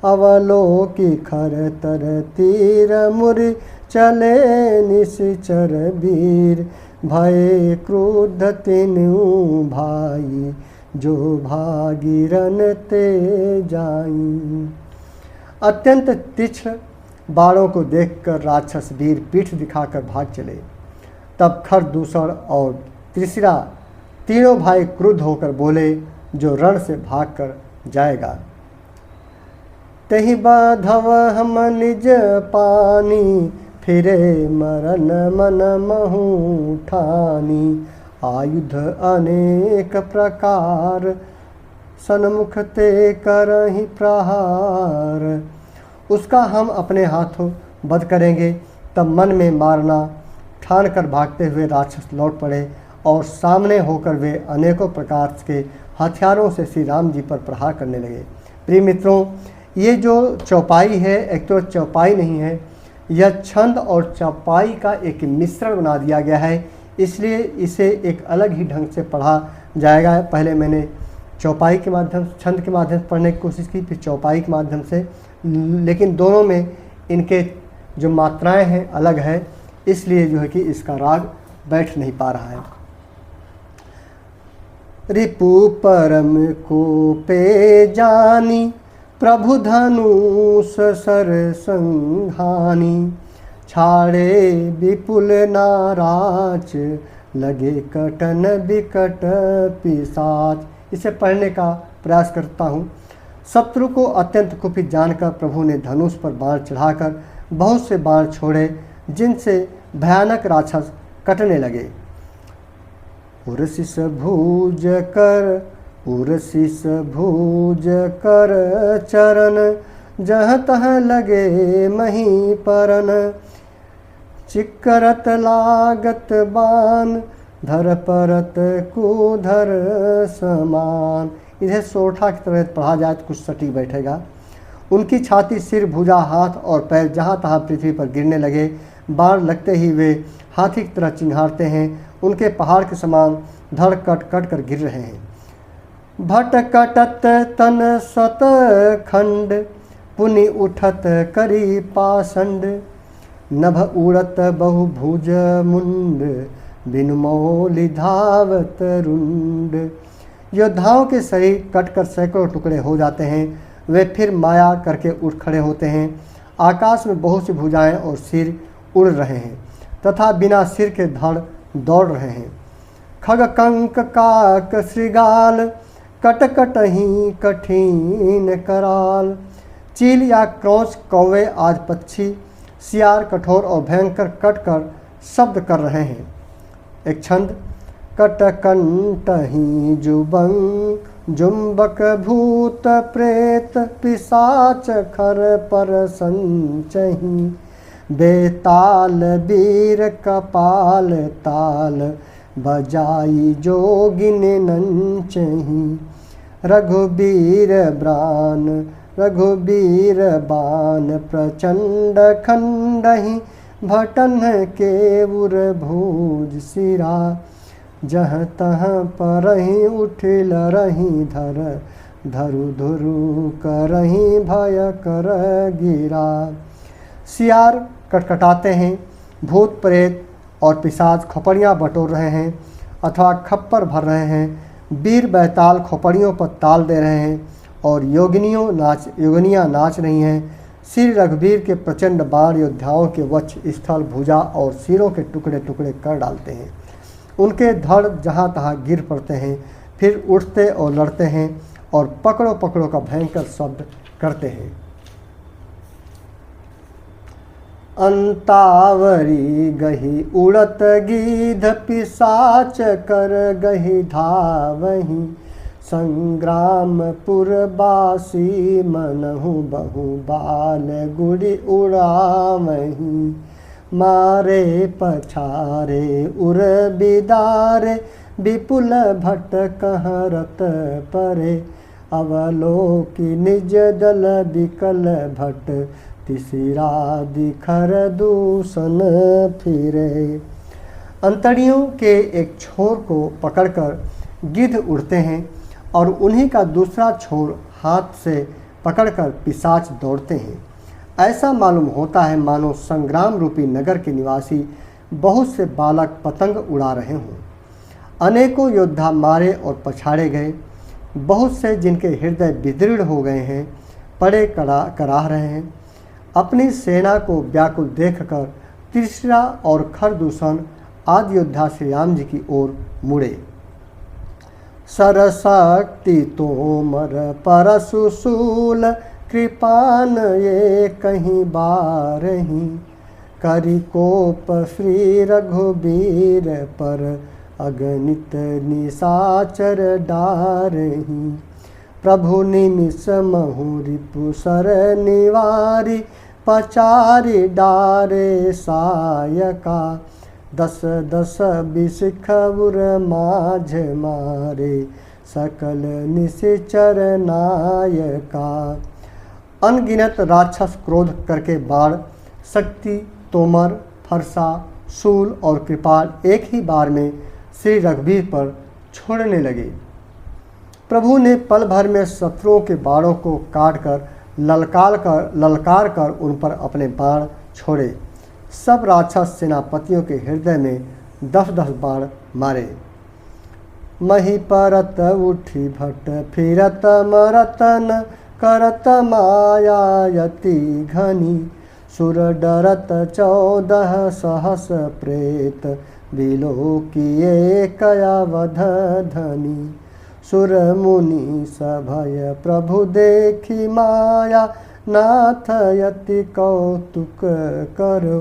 अवलोकी खर तर तीर मुरि, चले निशिचर वीर। भय क्रुद्ध तिनु भाई, जो भागीरन ते जाई। अत्यंत तीक्ष्ण बाणों को देखकर राक्षस वीर पीठ दिखाकर भाग चले। तब खर, दूषण और त्रिशिरा तीनों भाई क्रुद्ध होकर बोले, जो रण से भागकर जाएगा। तहि बाधव हम निज पानी, फिरे मरण मन महु ठानी। आयुध अनेक प्रकार, सन्मुख ते करहि प्रहार। उसका हम अपने हाथों वध करेंगे। तब मन में मारना ठान कर भागते हुए राक्षस लौट पड़े और सामने होकर वे अनेकों प्रकार के हथियारों से श्री राम जी पर प्रहार करने लगे। प्रिय मित्रों, ये जो चौपाई है, एक तो चौपाई नहीं है, यह छंद और चौपाई का एक मिश्रण बना दिया गया है, इसलिए इसे एक अलग ही ढंग से पढ़ा जाएगा। पहले मैंने चौपाई के माध्यम से, छंद के माध्यम से पढ़ने की कोशिश की, फिर चौपाई के माध्यम से, लेकिन दोनों में इनके जो मात्राएं हैं अलग है, इसलिए जो है कि इसका राग बैठ नहीं पा रहा है। रिपु परम को पे जानी, प्रभु धनुष सर संघानी। छाड़े विपुल नाराज, लगे कटन विकट पिशाच। इसे पढ़ने का प्रयास करता हूँ। शत्रु को अत्यंत कुपित जानकर प्रभु ने धनुष पर बाण चढ़ाकर बहुत से बाण छोड़े, जिनसे भयानक राक्षस कटने लगे। उर्शिस भूज कर चरण, जह तह लगे मही परन। चिक्करत लागत बान, धर परत कुधर समान। इधर सोरठा की तरह पढ़ा जाए तो कुछ सटीक बैठेगा। उनकी छाती, सिर, भुजा, हाथ और पैर जहाँ तहाँ पृथ्वी पर गिरने लगे। बाण लगते ही वे हाथी की तरह चिंघाड़ते हैं। उनके पहाड़ के समान धड़ कट कट कर गिर रहे हैं। भटकटत तन सत खंड, पुनि उठत करी पाषंड। नभ उड़त बहुभुज मुंड, बिनु मौलि धावत रुंड। योद्धाओं के शरीर कटकर सैकड़ों टुकड़े हो जाते हैं। वे फिर माया करके उठ खड़े होते हैं। आकाश में बहुत सी भुजाएं और सिर उड़ रहे हैं तथा बिना सिर के धड़ दौड़ रहे हैं। खग कंक काक श्रृगाल, कटकटही कठिन कराल। चील या क्रौच, कौवे आदि पक्षी, सियार कठोर और भयंकर कट कर शब्द कर रहे हैं। एक छंद। कटकंटही जुबंग, जुम्बक भूत प्रेत पिशाच खर पर संचही। बेताल वीर कपाल ताल, बजाई जोगिन नंचही। रघुबीर बान प्रचंड खंडही। भटन के उर भूज सिरा, जहाँ तहाँ परही उठिल रही धर। धरु धुरु करही भय कर गिरा। सियार कटकटाते हैं, भूत प्रेत और पिशाच खोपड़ियाँ बटोर रहे हैं अथवा खप्पर भर रहे हैं। वीर बैताल खोपड़ियों पर ताल दे रहे हैं और योगिनियाँ नाच रही हैं। श्री रघुवीर के प्रचंड बाण योद्धाओं के वक्ष, स्थल, भुजा और सिरों के टुकड़े टुकड़े कर डालते हैं। उनके धड़ जहाँ तहाँ गिर पड़ते हैं, फिर उठते और लड़ते हैं और पकड़ो पकड़ो का भयंकर शब्द करते हैं। अंतावरी गही उड़त गीध, पिशाच कर गही धावही। संग्रामपुर बासी, मनहु बहु बाल गुड़ी उड़ावही। मारे पछारे उर बिदारे, विपुल भट कहरत परे। अवलोकी निज दल विकल भट, तिसिरा दिखर दूषण फिरे। अंतड़ियों के एक छोर को पकड़कर गिद्ध उड़ते हैं और उन्हीं का दूसरा छोर हाथ से पकड़कर पिशाच दौड़ते हैं। ऐसा मालूम होता है मानो संग्राम रूपी नगर के निवासी बहुत से बालक पतंग उड़ा रहे हों। अनेकों योद्धा मारे और पछाड़े गए। बहुत से जिनके हृदय विदृढ़ हो गए हैं पड़े कराह रहे हैं। अपनी सेना को व्याकुल देखकर तीसरा और खरदूषण आदि योद्धा श्री राम जी की ओर मुड़े। सरशक्ति तोमर परशुशूल, कृपान ये कहीं बारही, करिकोप श्री रघुबीर पर, अगणित निशाचर डारही। प्रभु निमिष महु रिपु सर निवारी, पचारी डारे सायका, दस दस बिसखुर माझ मारे, सकल निश्चर नायका। अनगिनत राक्षस क्रोध करके बाण, शक्ति, तोमर, फरसा, शूल और कृपाल एक ही बार में श्री रघुवीर पर छोड़ने लगे। प्रभु ने पल भर में शत्रुओं के बाणों को काटकर ललकार कर उन पर अपने बाण छोड़े। सब राक्षस सेनापतियों के हृदय में 10-10 बाण मारे। मही परत उठी भट, फिरत मरतन करत माया यति घनी, सुर डरत 14 सहस प्रेत, विलोकिये कयावध धनी। सुर मुनि सभय प्रभु देखी माया, नाथ यति कौतुक करो,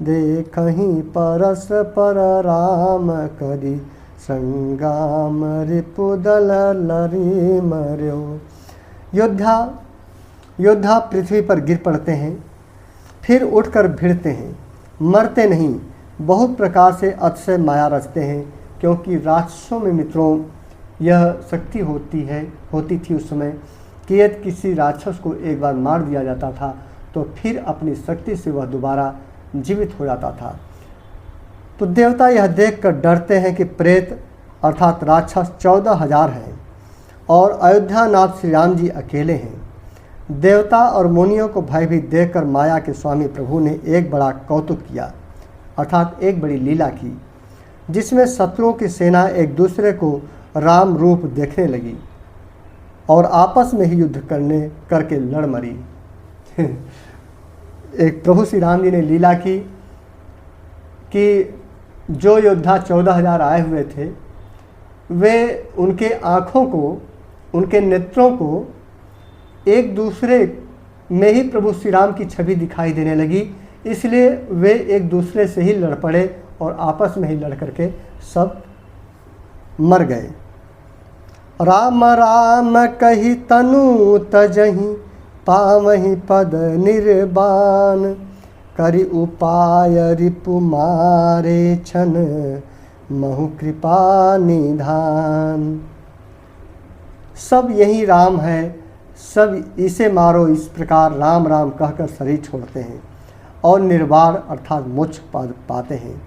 देखहि परस पर राम करी, संगाम रिपुदल लरी मर्यो। योद्धा पृथ्वी पर गिर पड़ते हैं, फिर उठकर भिड़ते हैं, मरते नहीं, बहुत प्रकार से अतिशय माया रचते हैं। क्योंकि राक्षसों में मित्रों यह शक्ति होती थी उस समय कि यदि किसी राक्षस को एक बार मार दिया जाता था तो फिर अपनी शक्ति से वह दोबारा जीवित हो जाता था। तो देवता यह देखकर डरते हैं कि प्रेत अर्थात राक्षस 14,000 हैं और अयोध्यानाथ श्री राम जी अकेले हैं। देवता और मुनियों को भयभीत देखकर माया के स्वामी प्रभु ने एक बड़ा कौतुक किया, अर्थात एक बड़ी लीला की, जिसमें शत्रुओं की सेना एक दूसरे को राम रूप देखने लगी और आपस में ही युद्ध करके लड़ मरी। एक प्रभु श्री राम जी ने लीला की कि जो योद्धा 14,000 आए हुए थे वे उनके आँखों को, उनके नेत्रों को एक दूसरे में ही प्रभु श्री राम की छवि दिखाई देने लगी, इसलिए वे एक दूसरे से ही लड़ पड़े और आपस में ही लड़ करके सब मर गए। राम राम कही तनु तजहि, पावहि पद निर्बान, करि उपाय रिपु मारे छन, महु कृपा निधान। सब यही राम है, सब इसे मारो, इस प्रकार राम राम कहकर शरीर छोड़ते हैं और निर्वाण अर्थात मोक्ष पाते हैं।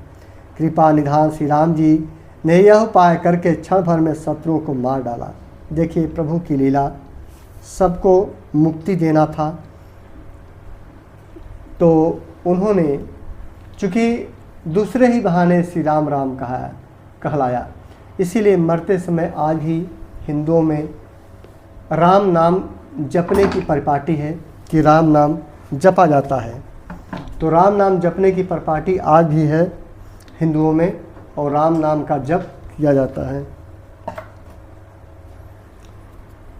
कृपा निधान श्री राम जी ने यह उपाय करके क्षण भर में शत्रुओं को मार डाला। देखिए प्रभु की लीला, सबको मुक्ति देना था तो उन्होंने चूँकि दूसरे ही बहाने श्री राम राम कहलाया, इसीलिए मरते समय आज भी हिंदुओं में राम नाम जपने की परिपाटी है कि राम नाम जपा जाता है। तो राम नाम जपने की परिपाटी आज भी है हिंदुओं में और राम नाम का जप किया जाता है।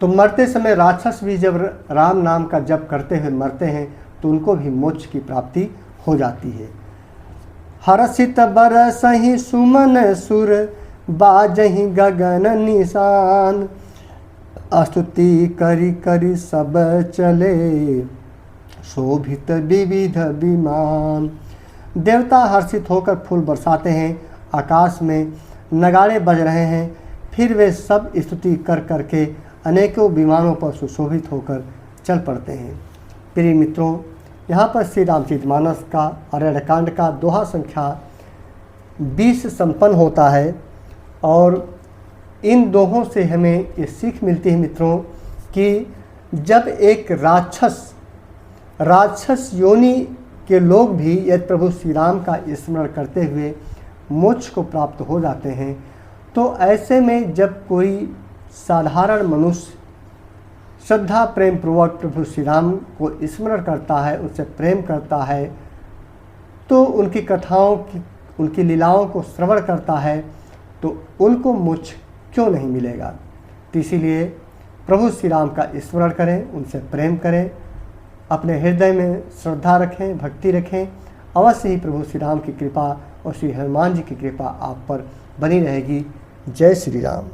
तो मरते समय राक्षस भी जब राम नाम का जप करते हुए मरते हैं तो उनको भी मोक्ष की प्राप्ति हो जाती है। हर्षित बरसहि सुमन सुर, बाजहि गगन निशान, स्तुति करि करि सब चले, शोभित विविध विमान। देवता हर्षित होकर फूल बरसाते हैं, आकाश में नगाड़े बज रहे हैं, फिर वे सब स्तुति कर करके अनेकों विमानों पर सुशोभित होकर चल पड़ते हैं। प्रिय मित्रों, यहाँ पर श्री रामचरितमानस का अरण्यकांड का दोहा संख्या 20 संपन्न होता है और इन दोहों से हमें ये सीख मिलती है मित्रों कि जब एक राक्षस योनि के लोग भी यदि प्रभु श्री राम का स्मरण करते हुए मोक्ष को प्राप्त हो जाते हैं, तो ऐसे में जब कोई साधारण मनुष्य श्रद्धा प्रेम पूर्वक प्रभु श्री राम को स्मरण करता है, उससे प्रेम करता है, तो उनकी कथाओं की, उनकी लीलाओं को श्रवण करता है, तो उनको मोक्ष क्यों नहीं मिलेगा। तो इसीलिए प्रभु श्री राम का स्मरण करें, उनसे प्रेम करें, अपने हृदय में श्रद्धा रखें, भक्ति रखें। अवश्य ही प्रभु श्री राम की कृपा और श्री हनुमान जी की कृपा आप पर बनी रहेगी। जय श्री राम।